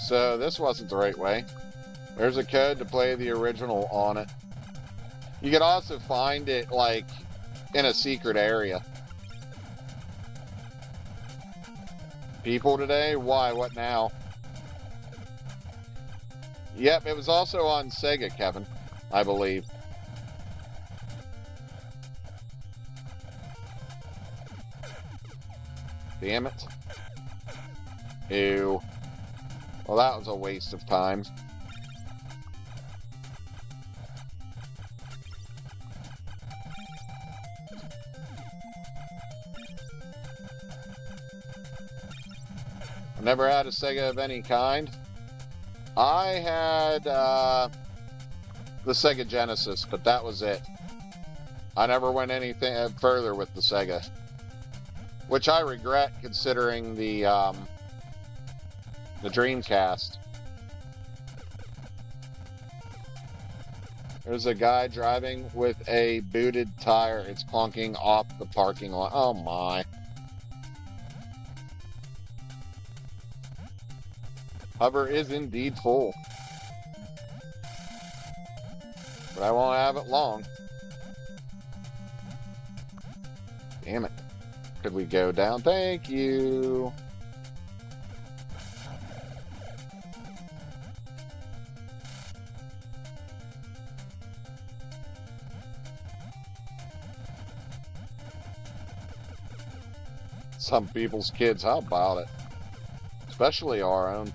So this wasn't the right way. There's a code to play the original on it. You could also find it, like, in a secret area. People today? Why? What now? Yep, it was also on Sega, Kevin, I believe. Damn it. Ew. Well, that was a waste of time. I never had a Sega of any kind. I had the Sega Genesis, but that was it. I never went anything further with the Sega, which I regret considering the Dreamcast. There's a guy driving with a booted tire. It's clunking off the parking lot. Oh my. Hover is indeed full. But I won't have it long. Damn it. Could we go down? Thank you. Some people's kids, how about it? Especially our own.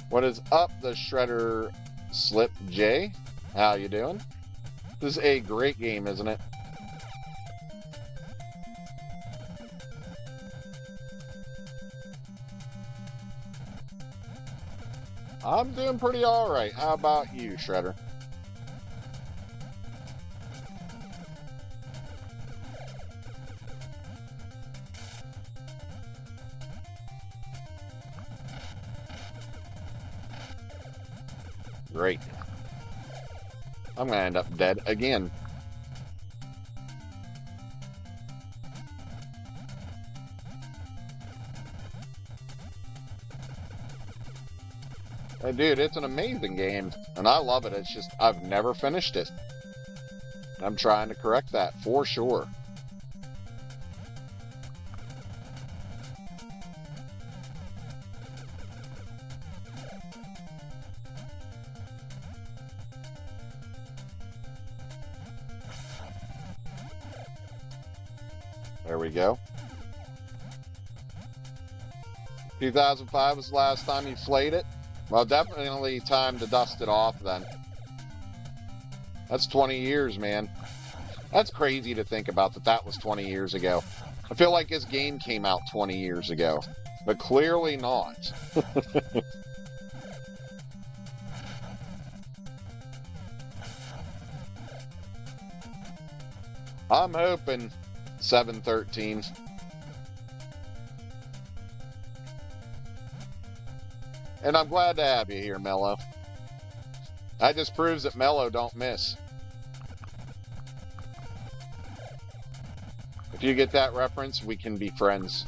What is up, the Shredder Slip J? How you doing? This is a great game, isn't it? I'm doing pretty alright. How about you, Shredder? Great. I'm gonna end up dead again. Hey, dude, it's an amazing game, and I love it. It's just, I've never finished it. I'm trying to correct that, for sure. There we go. 2005 was the last time you played it. Well, definitely time to dust it off then. That's 20 years, man. That's crazy to think about that was 20 years ago. I feel like this game came out 20 years ago, but clearly not. I'm hoping 713. And I'm glad to have you here, Mello. That just proves that Mello don't miss. If you get that reference, we can be friends.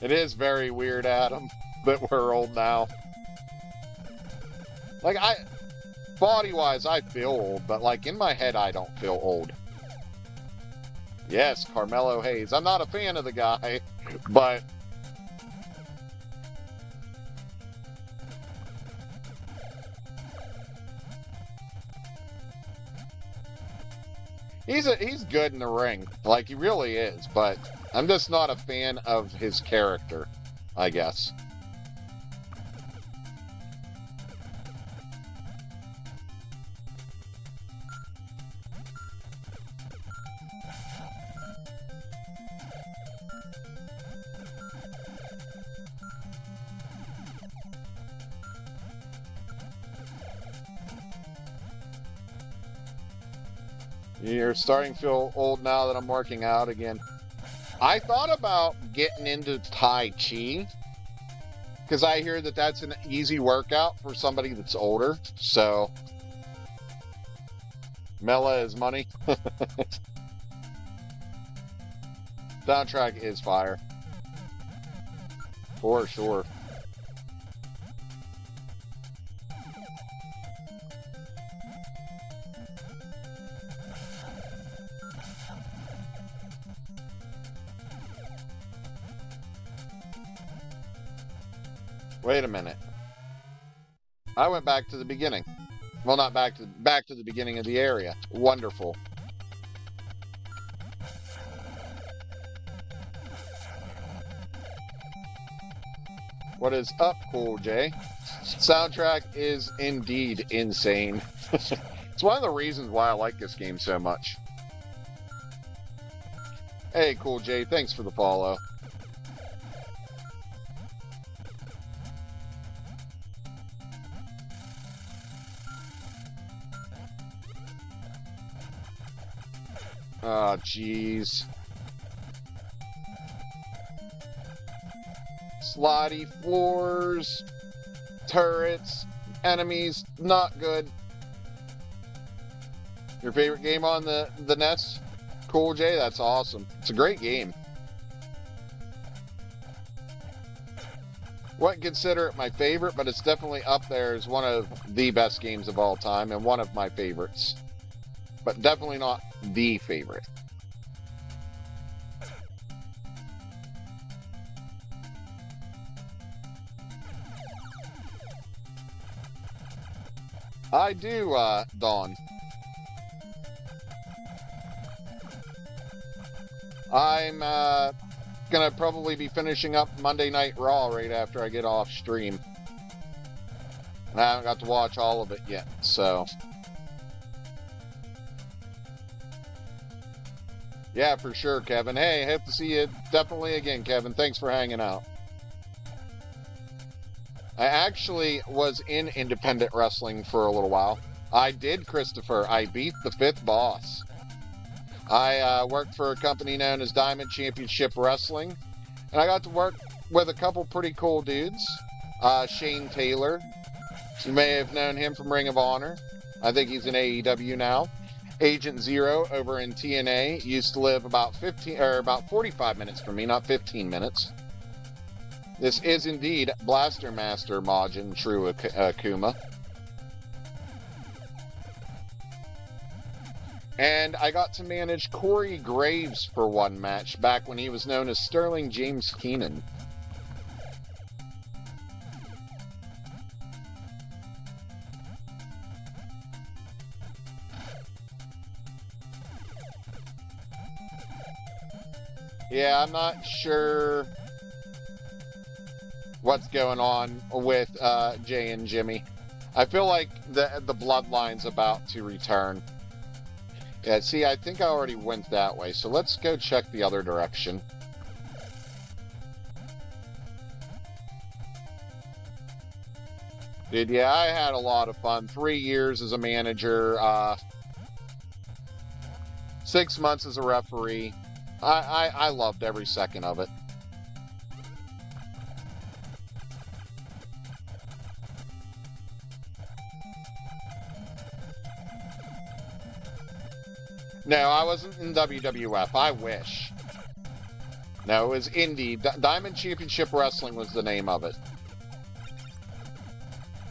It is very weird, Adam, that we're old now. Like, body-wise, I feel old, but, like, in my head, I don't feel old. Yes, Carmelo Hayes. I'm not a fan of the guy, but... He's good in the ring. Like, he really is, but I'm just not a fan of his character, I guess. You're starting to feel old now that I'm working out again. I thought about getting into Tai Chi, because I hear that that's an easy workout for somebody that's older, so... Mela is money. Soundtrack is fire. For sure. Wait a minute. I went back to the beginning. Well, not back to the beginning of the area. Wonderful. What is up, Cool J? Soundtrack is indeed insane. It's one of the reasons why I like this game so much. Hey, Cool J, thanks for the follow. Oh, jeez. Slidey floors, turrets, enemies, not good. Your favorite game on the NES? Cool J, that's awesome. It's a great game. Wouldn't consider it my favorite, but it's definitely up there as one of the best games of all time and one of my favorites. But definitely not the favorite. I do, Dawn. I'm gonna probably be finishing up Monday Night Raw right after I get off stream. And I haven't got to watch all of it yet, so... Yeah, for sure, Kevin. Hey, I hope to see you definitely again, Kevin. Thanks for hanging out. I actually was in independent wrestling for a little while. I did, Christopher. I beat the 5th boss. I worked for a company known as Diamond Championship Wrestling, and I got to work with a couple pretty cool dudes. Shane Taylor. You may have known him from Ring of Honor. I think he's in AEW now. Agent Zero over in TNA used to live about 45 minutes from me, not 15 minutes. This is indeed Blaster Master Majin True Akuma. And I got to manage Corey Graves for one match back when he was known as Sterling James Keenan. Yeah, I'm not sure what's going on with Jay and Jimmy. I feel like the bloodline's about to return. Yeah, see, I think I already went that way, so let's go check the other direction. Dude, yeah, I had a lot of fun. 3 years as a manager, 6 months as a referee. I loved every second of it. No, I wasn't in WWF. I wish. No, it was Indie. Diamond Championship Wrestling was the name of it.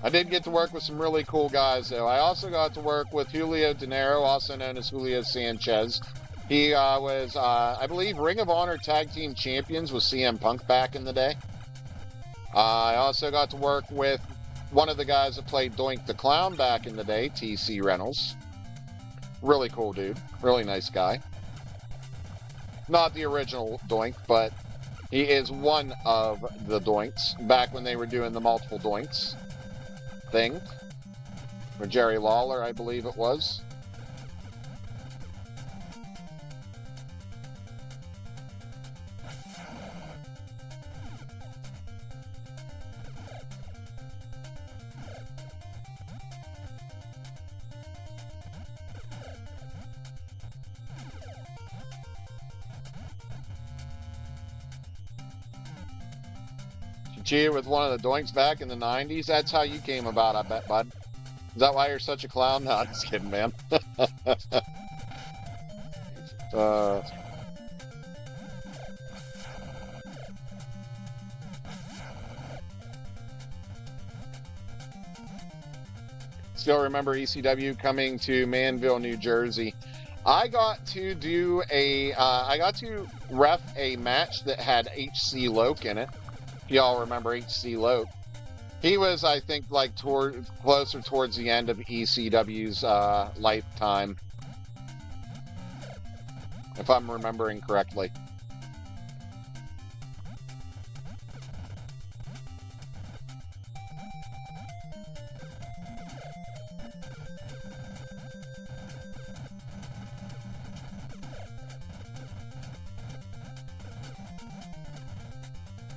I did get to work with some really cool guys, though. I also got to work with Julio De Niro, also known as Julio Sanchez. He was, I believe, Ring of Honor Tag Team Champions with CM Punk back in the day. I also got to work with one of the guys that played Doink the Clown back in the day, TC Reynolds. Really cool dude. Really nice guy. Not the original Doink, but he is one of the Doinks back when they were doing the multiple Doinks thing. Or Jerry Lawler, I believe it was. Cheer with one of the Doinks back in the 90s. That's how you came about, I bet, bud. Is that why you're such a clown? No, I'm just kidding, man. Still remember ECW coming to Manville, New Jersey. I got to do I got to ref a match that had H.C. Loke in it. Y'all remember H.C. Loke? He was, I think, like closer towards the end of ECW's lifetime, if I'm remembering correctly.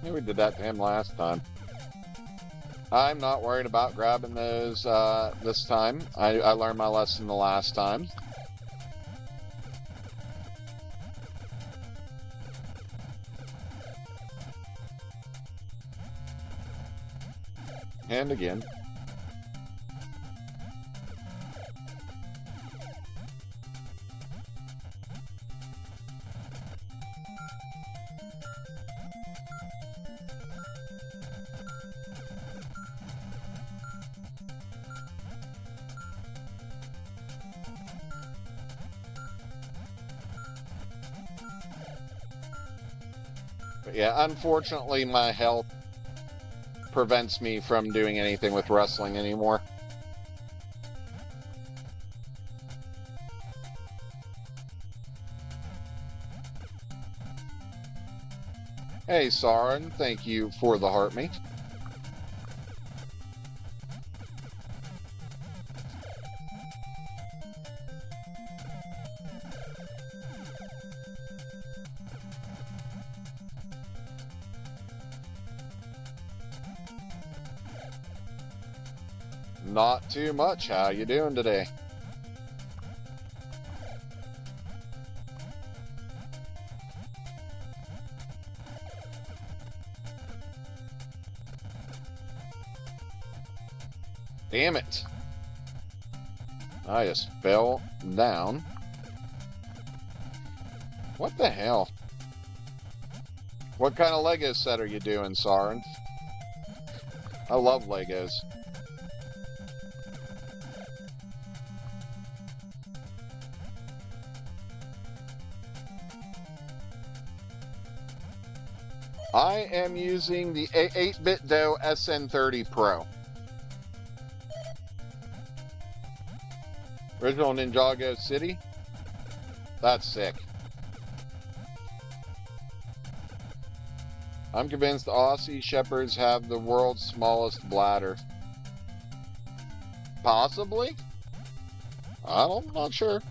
We did that to him last time. I'm not worried about grabbing those this time. I learned my lesson the last time. And again. But yeah, unfortunately, my health prevents me from doing anything with wrestling anymore. Hey, Saren, thank you for the heart meat. Not too much. How you doing today? Damn it. I just fell down. What the hell? What kind of Lego set are you doing, Saren? I love Legos. I am using the 8-bit Do SN30 Pro. Original Ninjago City. That's sick. I'm convinced Aussie Shepherds have the world's smallest bladder. Possibly? I'm not sure.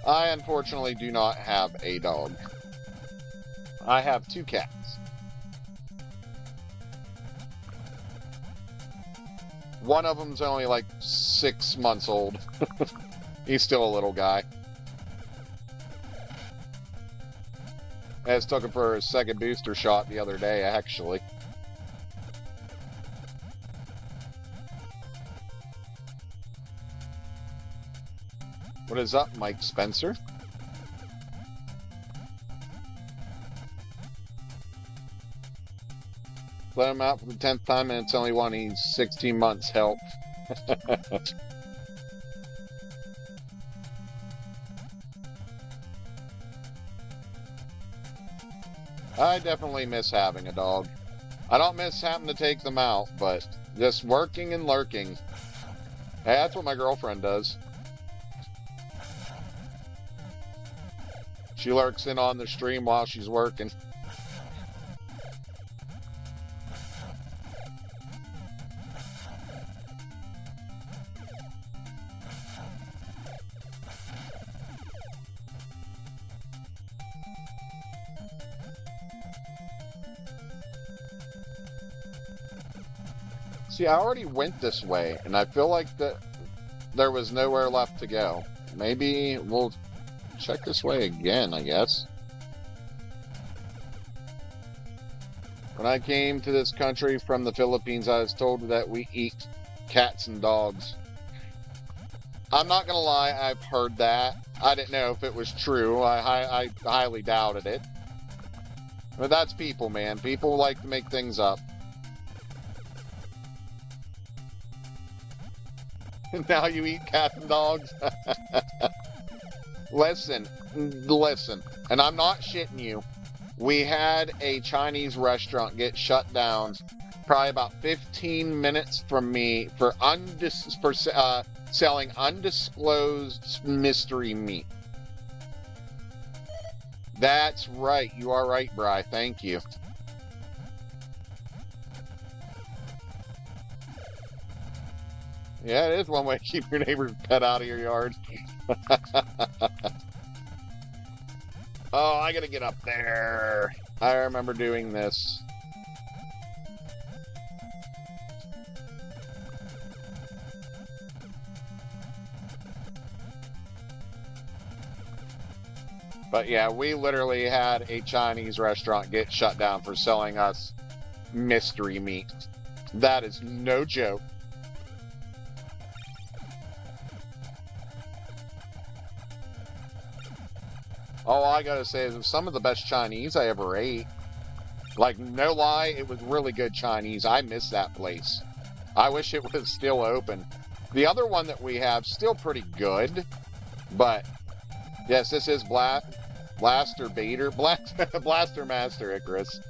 I unfortunately do not have a dog. I have 2 cats. One of them's only like 6 months old. He's still a little guy. I just took him for his 2nd booster shot the other day, actually. What is up, Mike Spencer? Let him out for the 10th time, and it's only one. He's 16 months. Help. I definitely miss having a dog. I don't miss having to take them out, but just working and lurking. Hey, that's what my girlfriend does. She lurks in on the stream while she's working. See, I already went this way, and I feel like there was nowhere left to go. Maybe we'll check this way again, I guess. When I came to this country from the Philippines, I was told that we eat cats and dogs. I'm not gonna lie, I've heard that. I didn't know if it was true. I highly doubted it. But that's people, man. People like to make things up. Now you eat cats and dogs? Listen, and I'm not shitting you. We had a Chinese restaurant get shut down probably about 15 minutes from me for selling undisclosed mystery meat. That's right. You are right, Bri. Thank you. Yeah, it is one way to keep your neighbor's pet out of your yard. Oh, I gotta get up there. I remember doing this. But yeah, we literally had a Chinese restaurant get shut down for selling us mystery meat. That is no joke. All I gotta say is it was some of the best Chinese I ever ate. Like, no lie, it was really good Chinese. I miss that place. I wish it was still open. The other one that we have, still pretty good. But, yes, this is Blaster Bader. Blaster Master Icarus.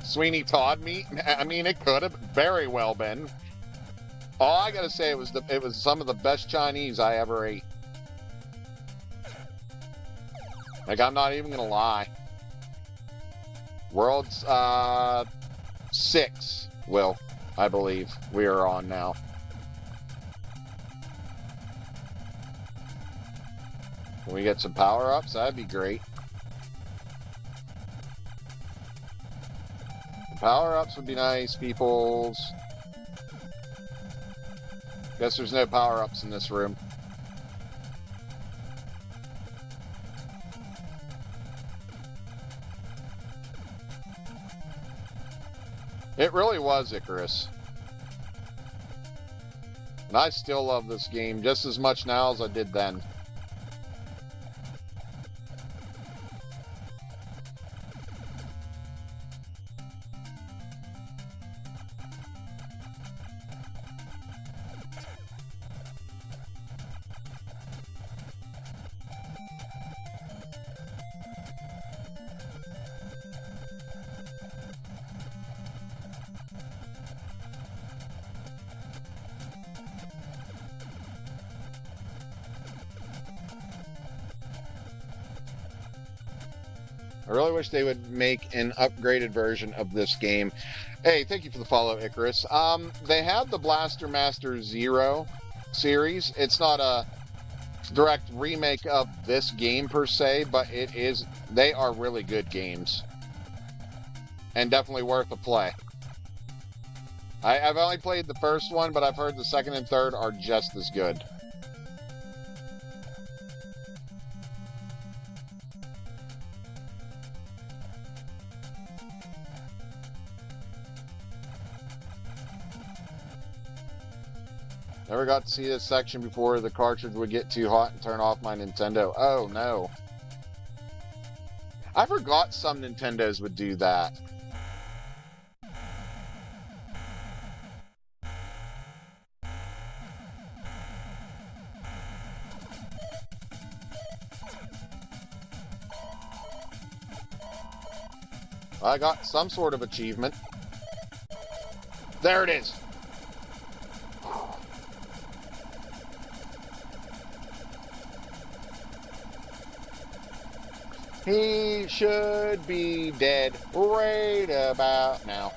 Sweeney Todd meat? I mean, it could have very well been. All I gotta say, it was some of the best Chinese I ever ate. Like, I'm not even gonna lie. World's 6, Will, I believe we are on now. Can we get some power-ups? That'd be great. Power-ups would be nice, peoples. Guess there's no power-ups in this room. It really was Icarus. And I still love this game just as much now as I did then. I really wish they would make an upgraded version of this game. Hey, thank you for the follow, Icarus. They have the Blaster Master Zero series. It's not a direct remake of this game per se, but it is. They are really good games, and definitely worth a play. I've only played the first one, but I've heard the second and third are just as good. Never got to see this section before the cartridge would get too hot and turn off my Nintendo. Oh, no. I forgot some Nintendos would do that. I got some sort of achievement. There it is. He should be dead right about now.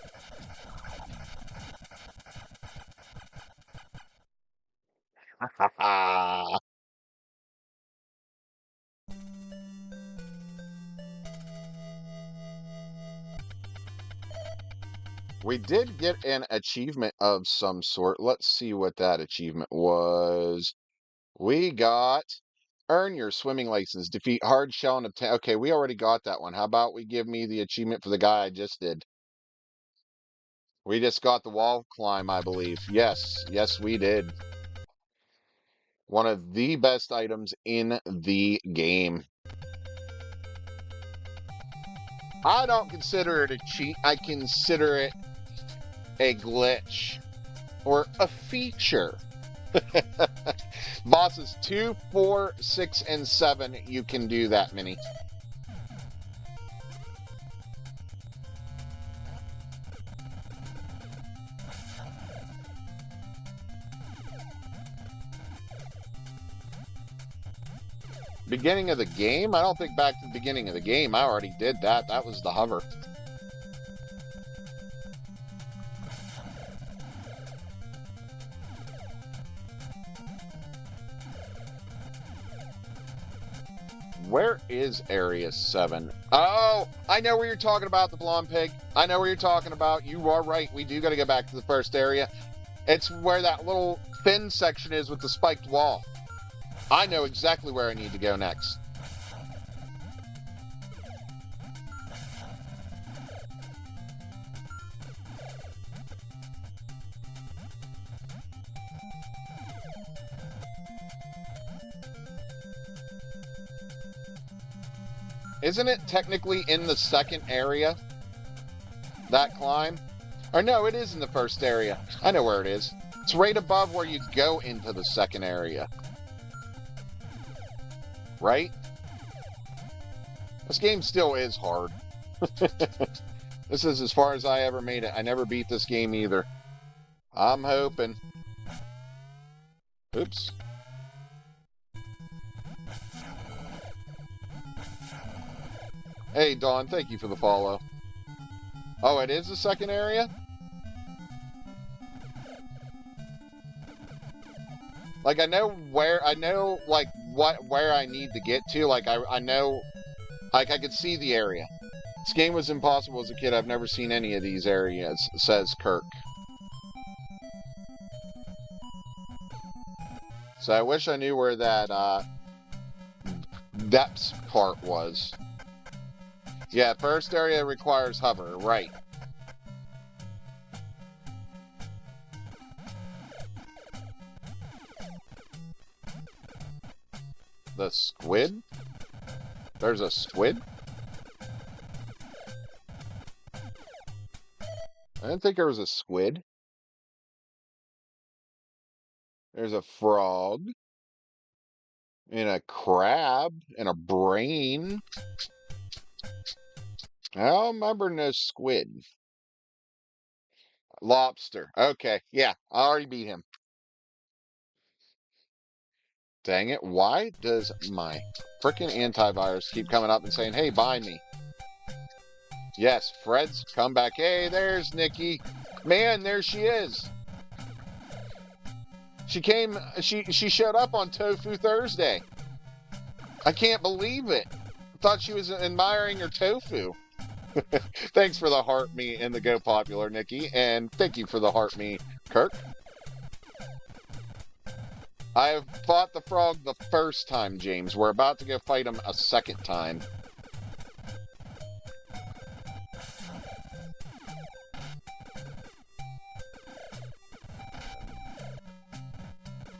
We did get an achievement of some sort. Let's see what that achievement was. We got earn your swimming license, defeat hard shell and obtain. Okay, we already got that one. How about we give me the achievement for the guy I just did? We just got the wall climb, I believe. Yes, yes, we did. One of the best items in the game. I don't consider it a cheat. I consider it a glitch or a feature. Bosses 2, 4, 6, and 7, you can do that many. Beginning of the game? I don't think back to the beginning of the game. I already did that. That was the hover. Where is Area 7? Oh, I know where you're talking about, the blonde pig. I know where you're talking about. You are right. We do got to go back to the first area. It's where that little thin section is with the spiked wall. I know exactly where I need to go next. Isn't it technically in the second area? That climb? Or no, it is in the first area. I know where it is. It's right above where you go into the second area. Right? This game still is hard. This is as far as I ever made it. I never beat this game either. I'm hoping. Oops. Hey, Dawn, thank you for the follow. Oh, it is the second area? Like, I know where, like, where I need to get to. Like, I know, like, I could see the area. This game was impossible as a kid. I've never seen any of these areas, says Kirk. So I wish I knew where that, depths part was. Yeah, first area requires hover, right. The squid? There's a squid? I didn't think there was a squid. There's a frog. And a crab. And a brain. I don't remember no squid. Lobster. Okay, yeah, I already beat him. Dang it, why does my frickin' antivirus keep coming up and saying, hey, buy me? Yes, Fred's come back. Hey, there's Nikki. Man, there she is. She showed up on Tofu Thursday. I can't believe it. I thought she was admiring her tofu. Thanks for the heart me and the Go Popular, Nikki. And thank you for the heart me, Kirk. I have fought the frog the first time, James. We're about to go fight him a second time.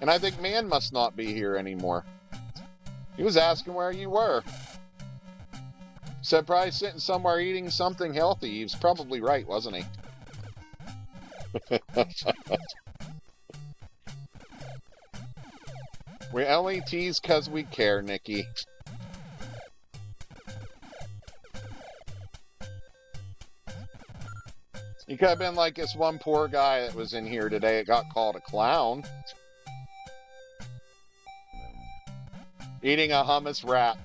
And I think Man must not be here anymore. He was asking where you were. Said probably sitting somewhere eating something healthy. He was probably right, wasn't he? We only tease because we care, Nikki. You could have been like this one poor guy that was in here today that got called a clown. Eating a hummus wrap.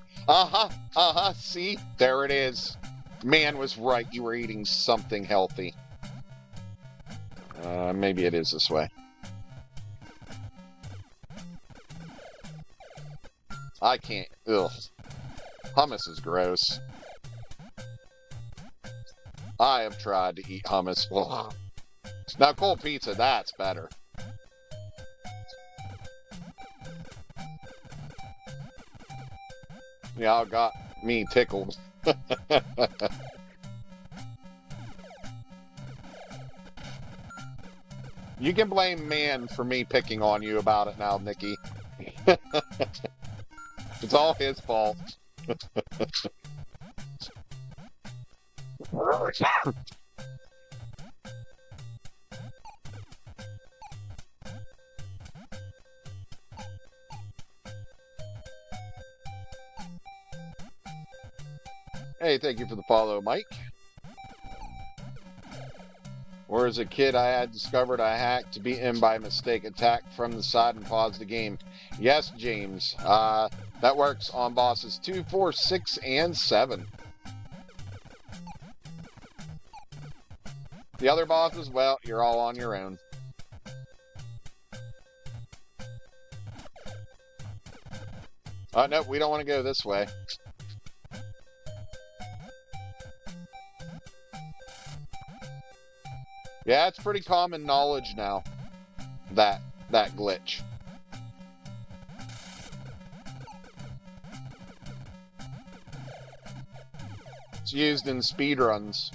See? There it is. Man was right. You were eating something healthy. Maybe it is this way. I can't. Ugh. Hummus is gross. I have tried to eat hummus. Ugh. Now, cold pizza, that's better. Y'all got me tickled. You can blame Man for me picking on you about it now, Nikki. It's all his fault. Hey, thank you for the follow, Mike. Or as a kid, I had discovered I hacked to beat him by mistake, attacked from the side and paused the game. Yes, James. That works on bosses 2, 4, 6, and 7. The other bosses, well, you're all on your own. No, we don't want to go this way. Yeah, it's pretty common knowledge now, that glitch. It's used in speedruns.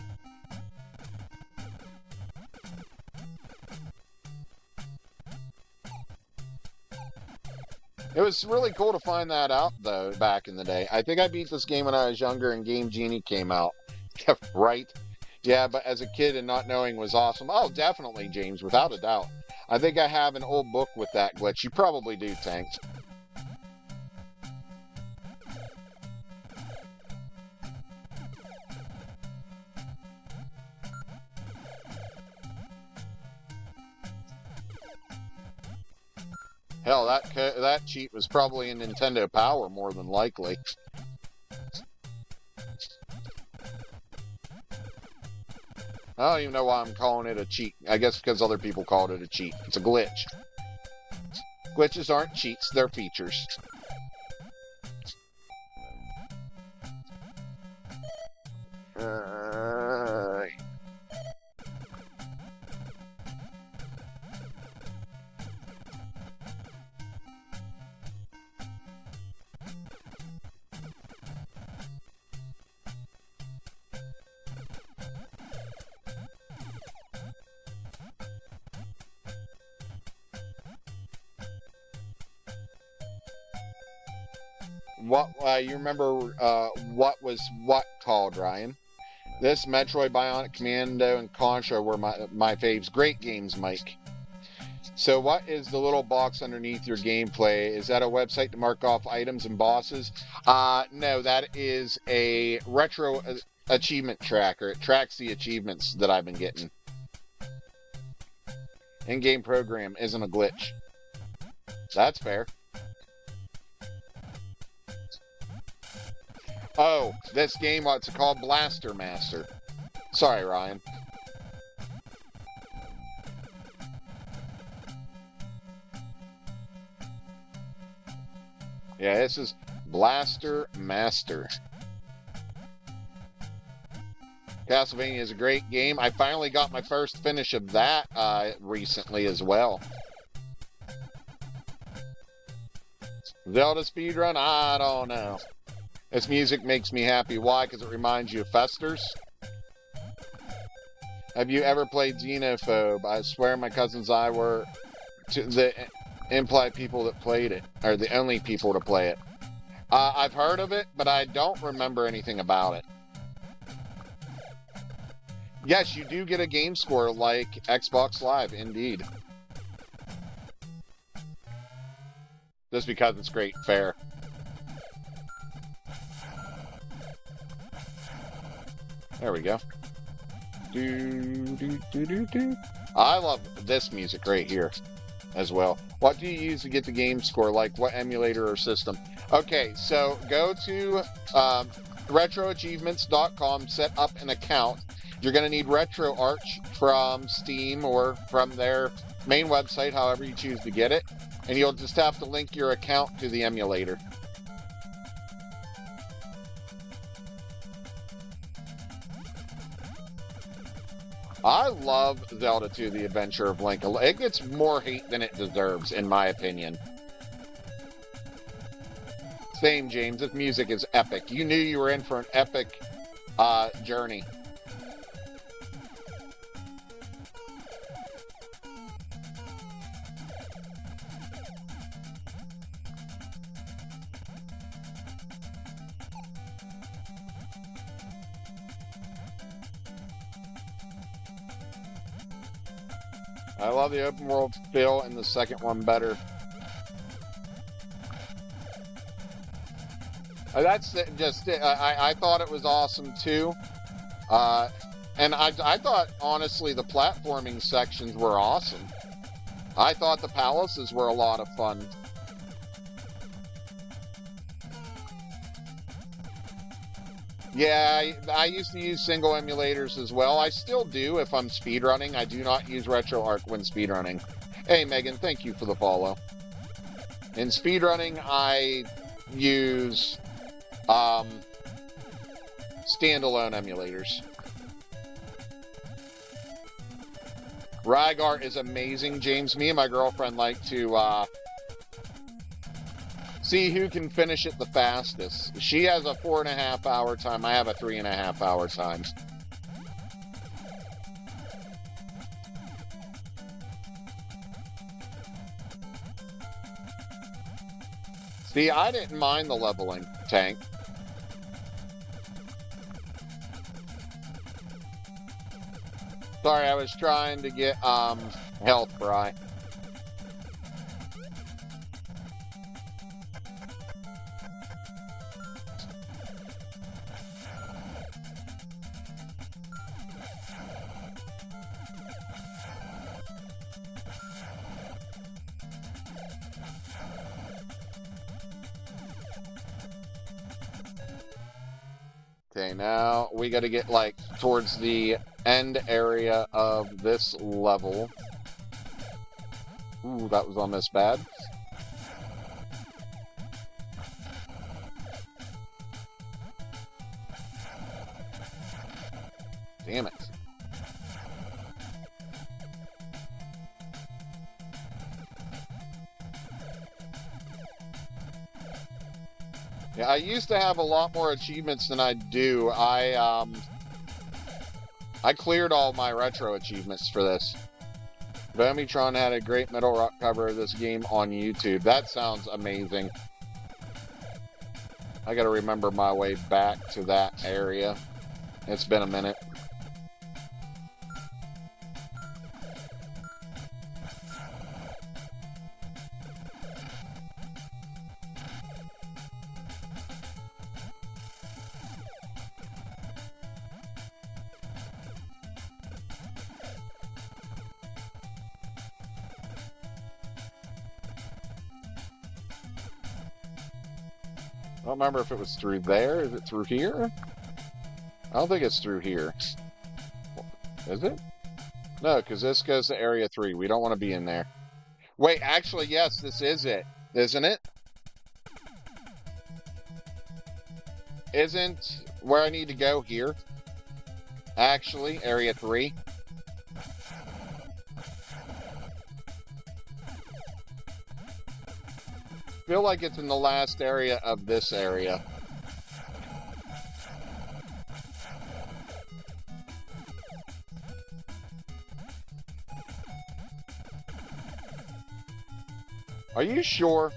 It was really cool to find that out, though, back in the day. I think I beat this game when I was younger and Game Genie came out. Right? Yeah, but as a kid and not knowing was awesome. Oh, definitely, James, without a doubt. I think I have an old book with that glitch. You probably do, Tank. Hell, that cheat was probably in Nintendo Power, more than likely. I don't even know why I'm calling it a cheat. I guess because other people called it a cheat. It's a glitch. Glitches aren't cheats, they're features. You remember what was what called, Ryan? This, Metroid, Bionic Commando, and Contra were my faves. Great games, Mike. So what is the little box underneath your gameplay? Is that a website to mark off items and bosses? No, that is a retro achievement tracker. It tracks the achievements that I've been getting. In-game program isn't a glitch. That's fair. Oh, this game, what's it called? Blaster Master. Sorry, Ryan. Yeah, this is Blaster Master. Castlevania is a great game. I finally got my first finish of that recently as well. Zelda speedrun? I don't know. This music makes me happy. Why? Because it reminds you of Festers. Have you ever played Xenophobe? I swear my cousins and I were the implied people that played it, or the only people to play it. I've heard of it, but I don't remember anything about it. Yes, you do get a game score like Xbox Live, indeed. Just because it's great fare. There we go. I love this music right here as well. What do you use to get the game score? Like what emulator or system? Okay, so go to retroachievements.com, set up an account. You're going to need RetroArch from Steam or from their main website, however you choose to get it. And you'll just have to link your account to the emulator. I love Zelda 2, The Adventure of Link. It gets more hate than it deserves, in my opinion. Same, James. This music is epic. You knew you were in for an epic journey. I love the open world feel and the second one better. That's just it. I thought it was awesome too. And I thought, honestly, the platforming sections were awesome. I thought the palaces were a lot of fun. Yeah, I used to use single emulators as well. I still do if I'm speedrunning. I do not use RetroArch when speedrunning. Hey, Megan, thank you for the follow. In speedrunning, I use standalone emulators. Rygar is amazing, James. Me and my girlfriend like to see who can finish it the fastest. She has a 4.5 hour time. I have a 3.5 hour time. See, I didn't mind the leveling, Tank. Sorry, I was trying to get health, Bri. Okay, now we got to get, like, towards the end area of this level. Ooh, that was almost bad. Damn it. Yeah, I used to have a lot more achievements than I do. I cleared all my retro achievements for this. Bomitron had a great Metal Rock cover of this game on YouTube. That sounds amazing. I gotta remember my way back to that area. It's been a minute. I don't remember if it was through there. Is it through here? I don't think it's through here. Is it? No, because this goes to Area 3. We don't want to be in there. Wait, actually, yes, this is it. Isn't it? Isn't where I need to go here? Actually, Area 3. Feel like it's in the last area of this area. Are you sure?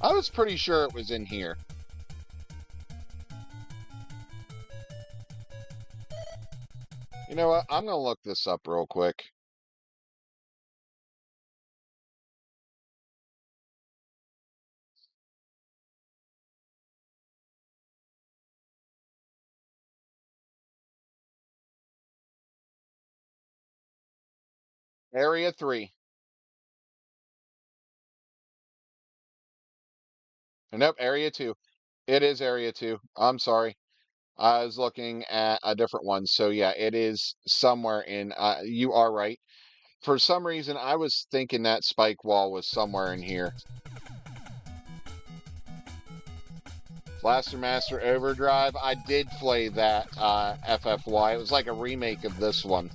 I was pretty sure it was in here. You know what? I'm going to look this up real quick. Area 3. Nope, Area 2. It is Area 2. I'm sorry. I was looking at a different one. So, yeah, it is somewhere in. You are right. For some reason, I was thinking that spike wall was somewhere in here. Blaster Master Overdrive. I did play that FFY. It was like a remake of this one.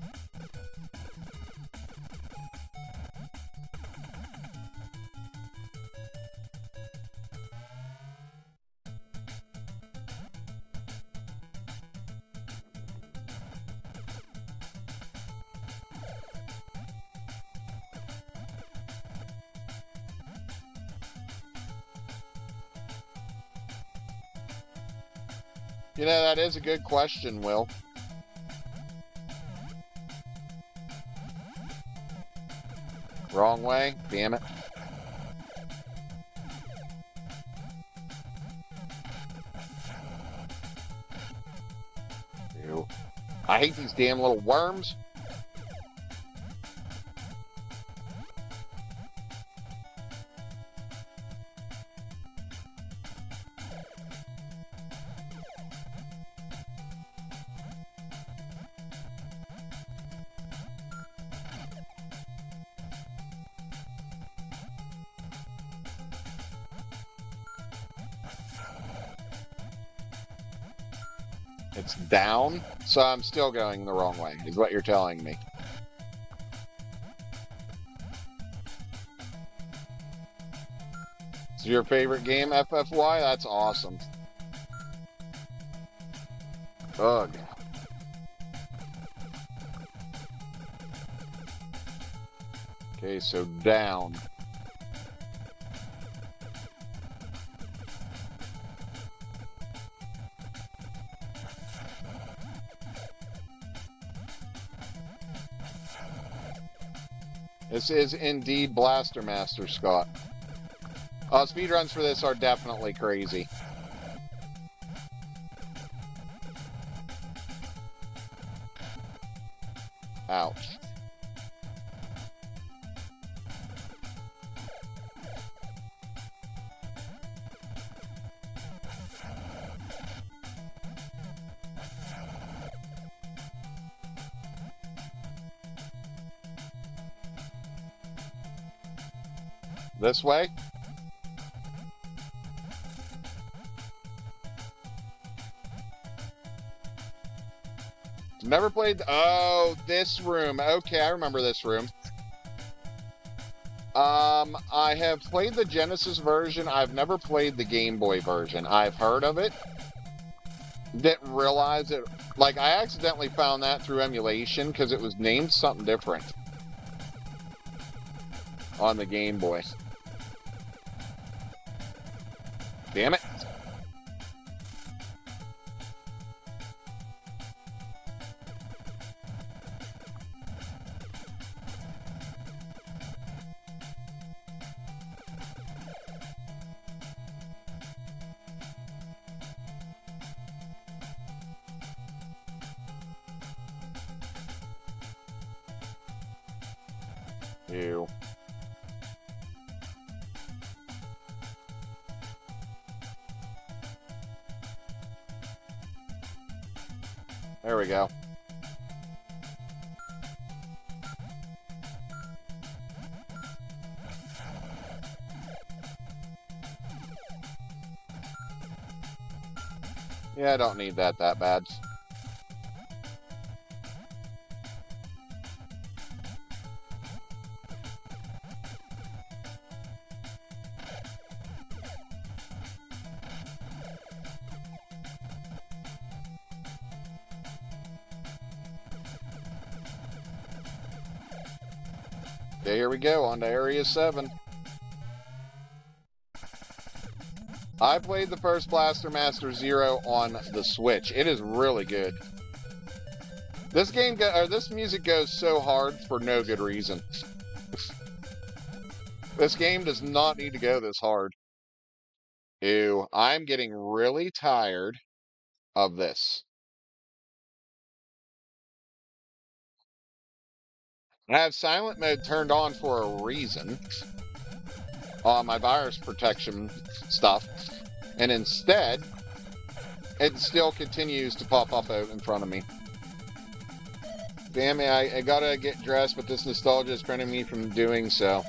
You know, that is a good question, Will. Wrong way. Damn it. Ew. I hate these damn little worms. It's down, so I'm still going the wrong way, is what you're telling me. Is your favorite game FFY? That's awesome. Ugh. Okay, so down. This is indeed Blaster Master, Scott. Speedruns for this are definitely crazy. Ouch. This way? Never played. Oh, this room. Okay, I remember this room. I have played the Genesis version. I've never played the Game Boy version. I've heard of it. Didn't realize it. Like, I accidentally found that through emulation because it was named something different on the Game Boy. Damn it. Ew. There we go. Yeah, I don't need that bad. Okay, here we go, on to Area 7. I played the first Blaster Master Zero on the Switch. It is really good. This this music goes so hard for no good reason. This game does not need to go this hard. Ew, I'm getting really tired of this. I have silent mode turned on for a reason on my virus protection stuff, and instead, it still continues to pop up out in front of me. Damn it, I gotta get dressed, but this nostalgia is preventing me from doing so.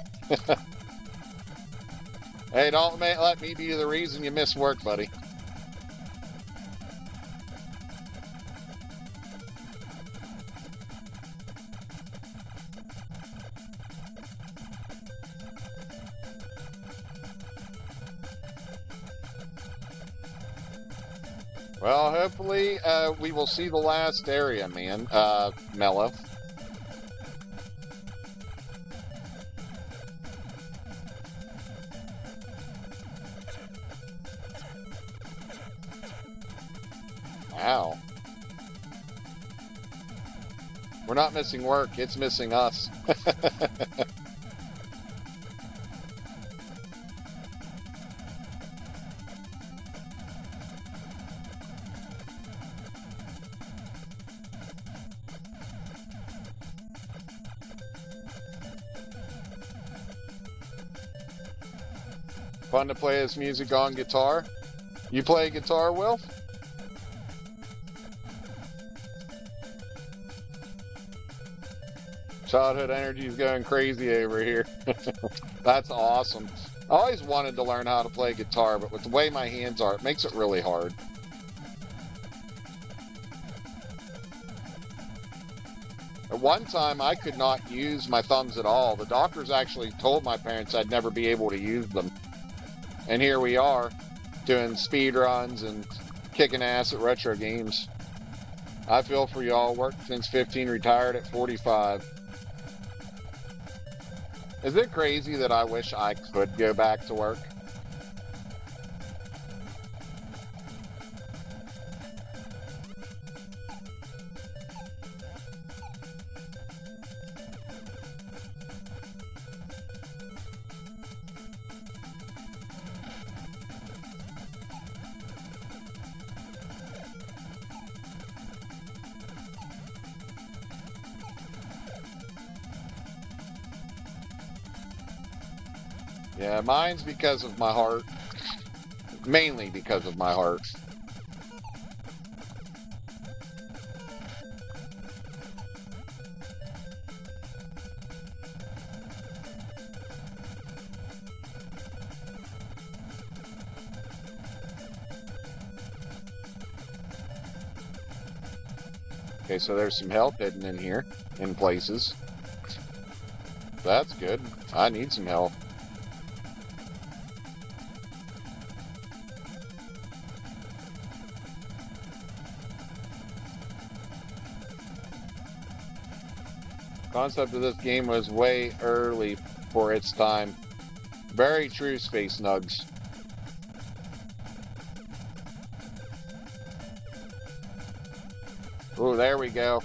Hey, don't let me be the reason you miss work, buddy. Well, hopefully, we will see the last area, man, Mellow. Wow. We're not missing work, it's missing us. Fun to play this music on guitar. You play guitar, Will? Childhood energy is going crazy over here. That's awesome. I always wanted to learn how to play guitar, but with the way my hands are, it makes it really hard. At one time, I could not use my thumbs at all. The doctors actually told my parents I'd never be able to use them. And here we are, doing speed runs and kicking ass at retro games. I feel for y'all. Worked since 15, retired at 45. Is it crazy that I wish I could go back to work? Yeah, mine's because of my heart. Mainly because of my heart. Okay, so there's some help hidden in here, in places. That's good. I need some help. Concept of this game was way early for its time. Very true, Space Nugs. Oh, there we go.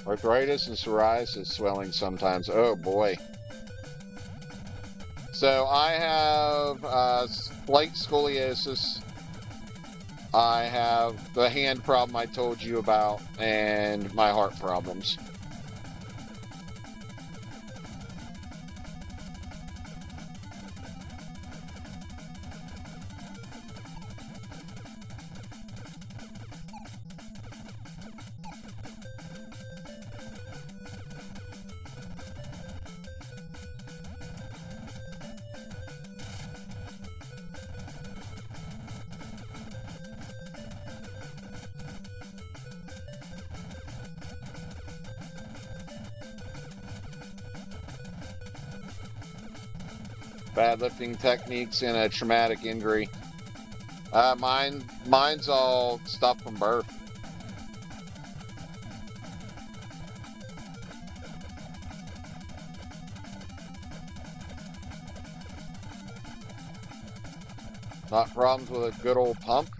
Arthritis and psoriasis swelling sometimes. Oh boy. So I have slight scoliosis. I have the hand problem I told you about, and my heart problems. Bad lifting techniques and a traumatic injury. Mine's all stuff from birth. Not problems with a good old pump.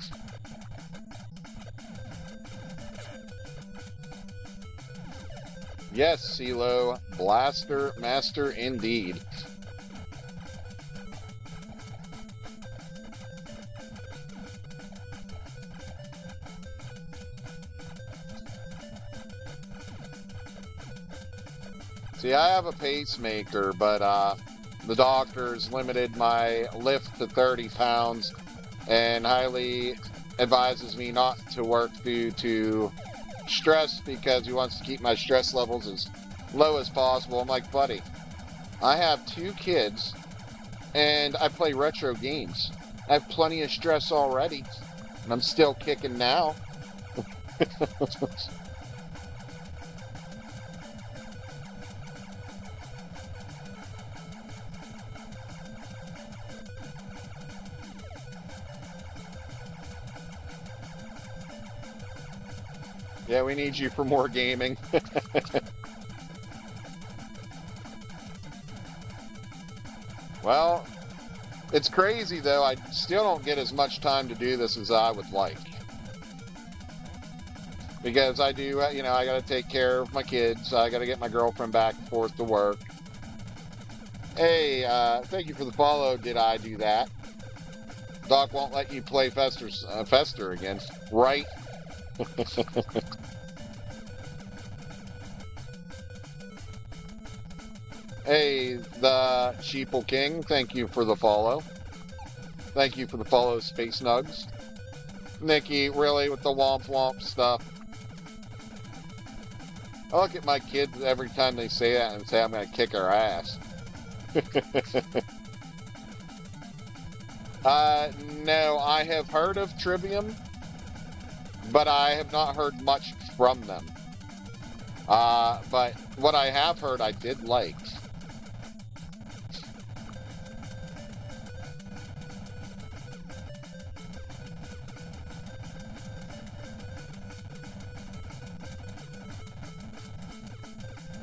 Yes, CeeLo, Blaster Master indeed. See, I have a pacemaker, but the doctors limited my lift to 30 pounds and highly advises me not to work due to stress because he wants to keep my stress levels as low as possible. I'm like, buddy, I have 2 kids and I play retro games. I have plenty of stress already, and I'm still kicking now. Yeah, we need you for more gaming. Well, it's crazy though. I still don't get as much time to do this as I would like. Because I do, you know, I got to take care of my kids. I got to get my girlfriend back and forth to work. Hey, thank you for the follow. Did I do that? Doc won't let you play Fester again. Right? Hey, the Sheeple King, thank you for the follow. Thank you for the follow, Space Nugs. Nikki, really, with the womp womp stuff. I look at my kids every time they say that and say I'm going to kick her ass. No, I have heard of Trivium, but I have not heard much from them. But what I have heard, I did like.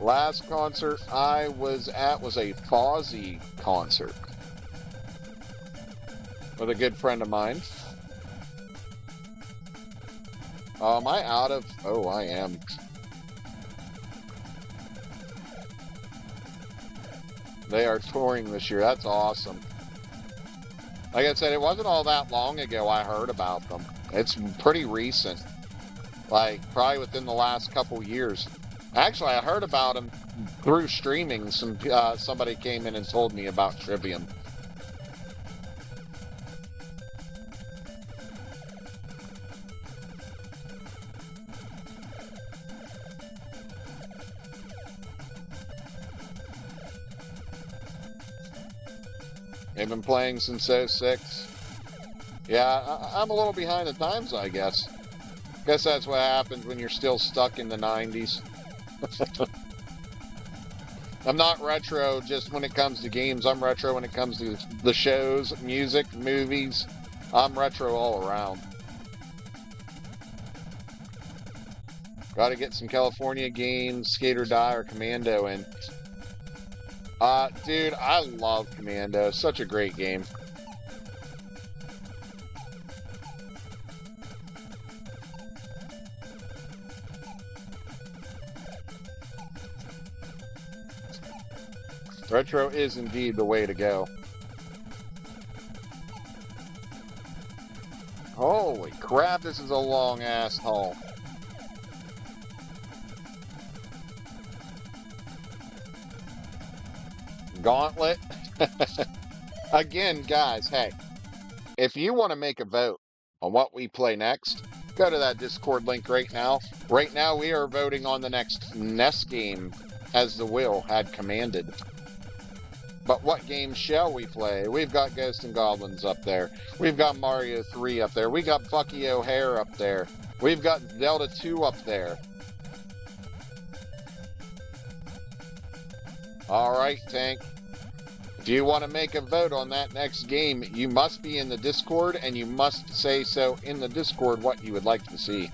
Last concert I was at was a Fozzy concert with a good friend of mine. Am I out of... Oh, I am. They are touring this year. That's awesome. Like I said, it wasn't all that long ago I heard about them. It's pretty recent. Like, probably within the last couple years. Actually, I heard about them through streaming. Somebody came in and told me about Trivium. They've been playing since '06. Yeah, I'm a little behind the times, I guess. Guess that's what happens when you're still stuck in the 90s. I'm not retro just when it comes to games. I'm retro when it comes to the shows, music, movies. I'm retro all around. Got to get some California games, Skate or Die or Commando in. Dude, I love Commando. Such a great game. Retro is indeed the way to go. Holy crap, this is a long ass haul. Gauntlet. Again, guys, hey, if you want to make a vote on what we play next, go to that Discord link right now. Right now, we are voting on the next NES game, as the will had commanded. But what game shall we play? We've got Ghosts and Goblins up there. We've got Mario 3 up there. We got Bucky O'Hare up there. We've got Zelda 2 up there. All right, Tank. If you want to make a vote on that next game, you must be in the Discord, and you must say so in the Discord what you would like to see.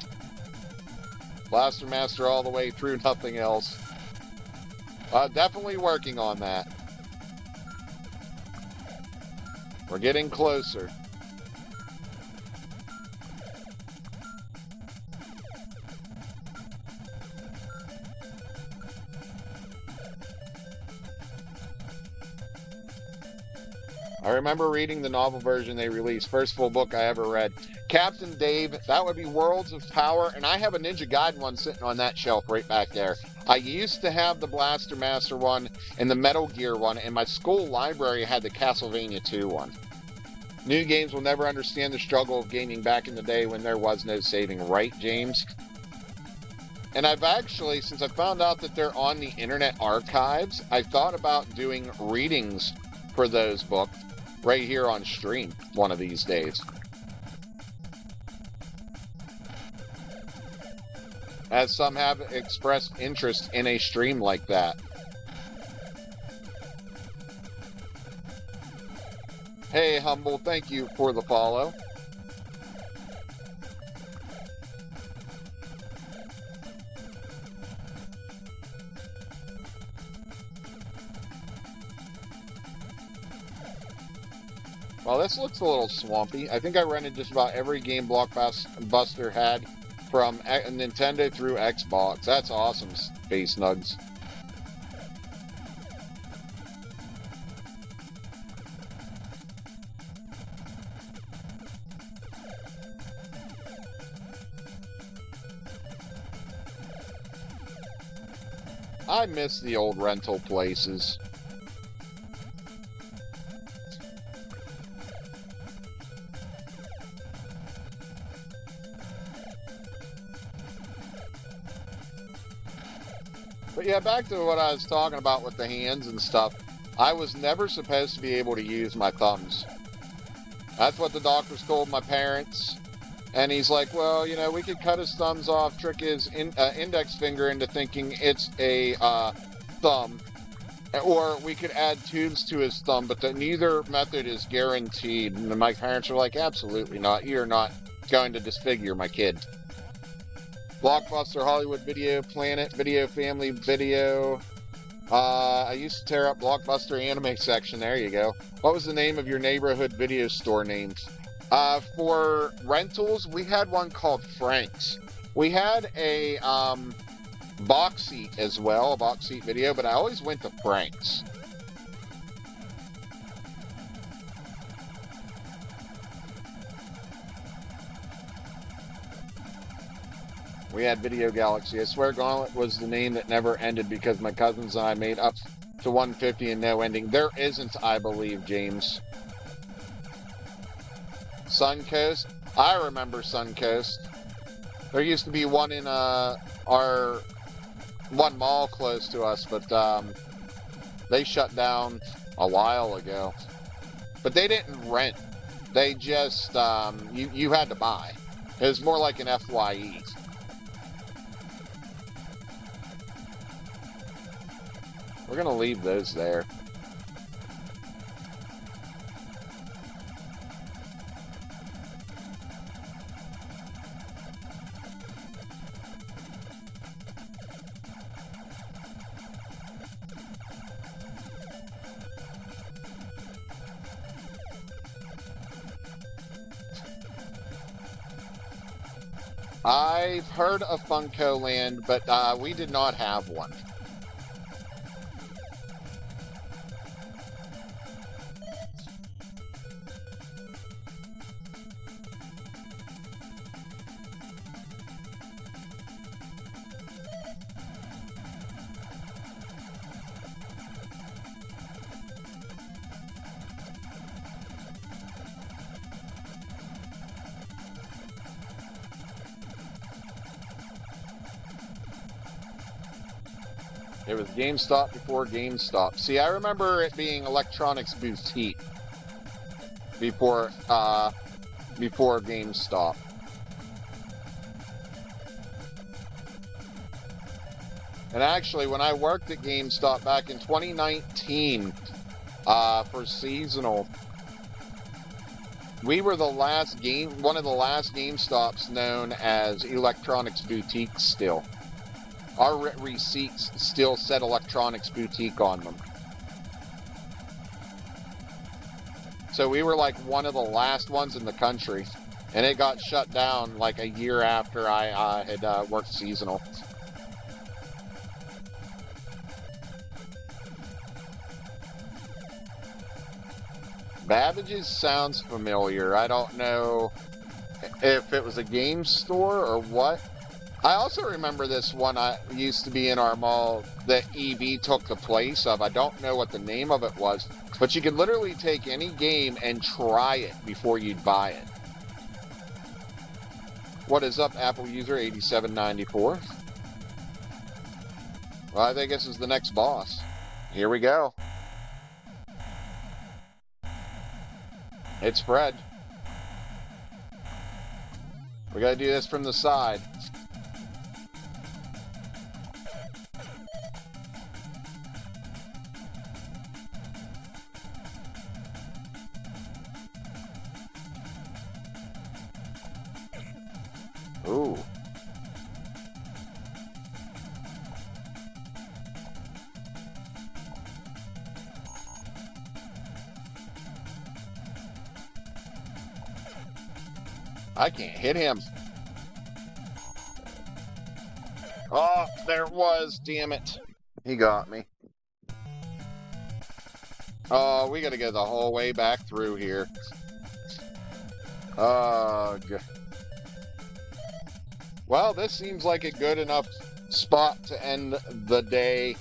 Blaster Master all the way through, nothing else. Definitely working on that. We're getting closer. I remember reading the novel version they released. First full book I ever read. Captain Dave, that would be Worlds of Power, and I have a Ninja Gaiden one sitting on that shelf right back there. I used to have the Blaster Master one and the Metal Gear one, and my school library had the Castlevania 2 one. New games will never understand the struggle of gaming back in the day when there was no saving, right, James? And I've actually, since I found out that they're on the Internet Archives, I thought about doing readings for those books right here on stream one of these days. As some have expressed interest in a stream like that. Hey, Humble, thank you for the follow. Well, this looks a little swampy. I think I rented just about every game Blockbuster had from Nintendo through Xbox. That's awesome, Space Nugs. I miss the old rental places. But yeah, back to what I was talking about with the hands and stuff. I was never supposed to be able to use my thumbs. That's what the doctors told my parents. And he's like, well, you know, we could cut his thumbs off, trick his index finger into thinking it's a thumb. Or we could add tubes to his thumb, but neither method is guaranteed. And my parents were like, absolutely not. You're not going to disfigure my kid. Blockbuster, Hollywood Video, Planet, Video Family, Video. I used to tear up Blockbuster anime section. There you go. What was the name of your neighborhood video store name? For rentals, we had one called Frank's. We had a box seat as well, a box seat video, but I always went to Frank's. We had Video Galaxy. I swear Gauntlet was the name that never ended because my cousins and I made up to 150 and no ending. There isn't, I believe, James. Suncoast. I remember Suncoast. There used to be one in our one mall close to us, but they shut down a while ago. But they didn't rent. They just you had to buy. It was more like an FYE. We're gonna leave those there. I've heard of Funko Land, but we did not have one. It was GameStop before GameStop. See, I remember it being Electronics Boutique before GameStop. And actually, when I worked at GameStop back in 2019, For seasonal, we were the last one of the last GameStops known as Electronics Boutique still. Our receipts still said Electronics Boutique on them. So we were like one of the last ones in the country. And it got shut down like a year after I had worked seasonal. Babbage's sounds familiar. I don't know if it was a game store or what. I also remember this one I used to be in our mall that EB took the place of. I don't know what the name of it was, but you could literally take any game and try it before you'd buy it. What is up, Apple user 8794? Well, I think this is the next boss. Here we go. It's Fred. We gotta do this from the side. Ooh. I can't hit him. Oh, there it was. Damn it. He got me. Oh, we gotta go the whole way back through here. Ugh. Well, this seems like a good enough spot to end the day.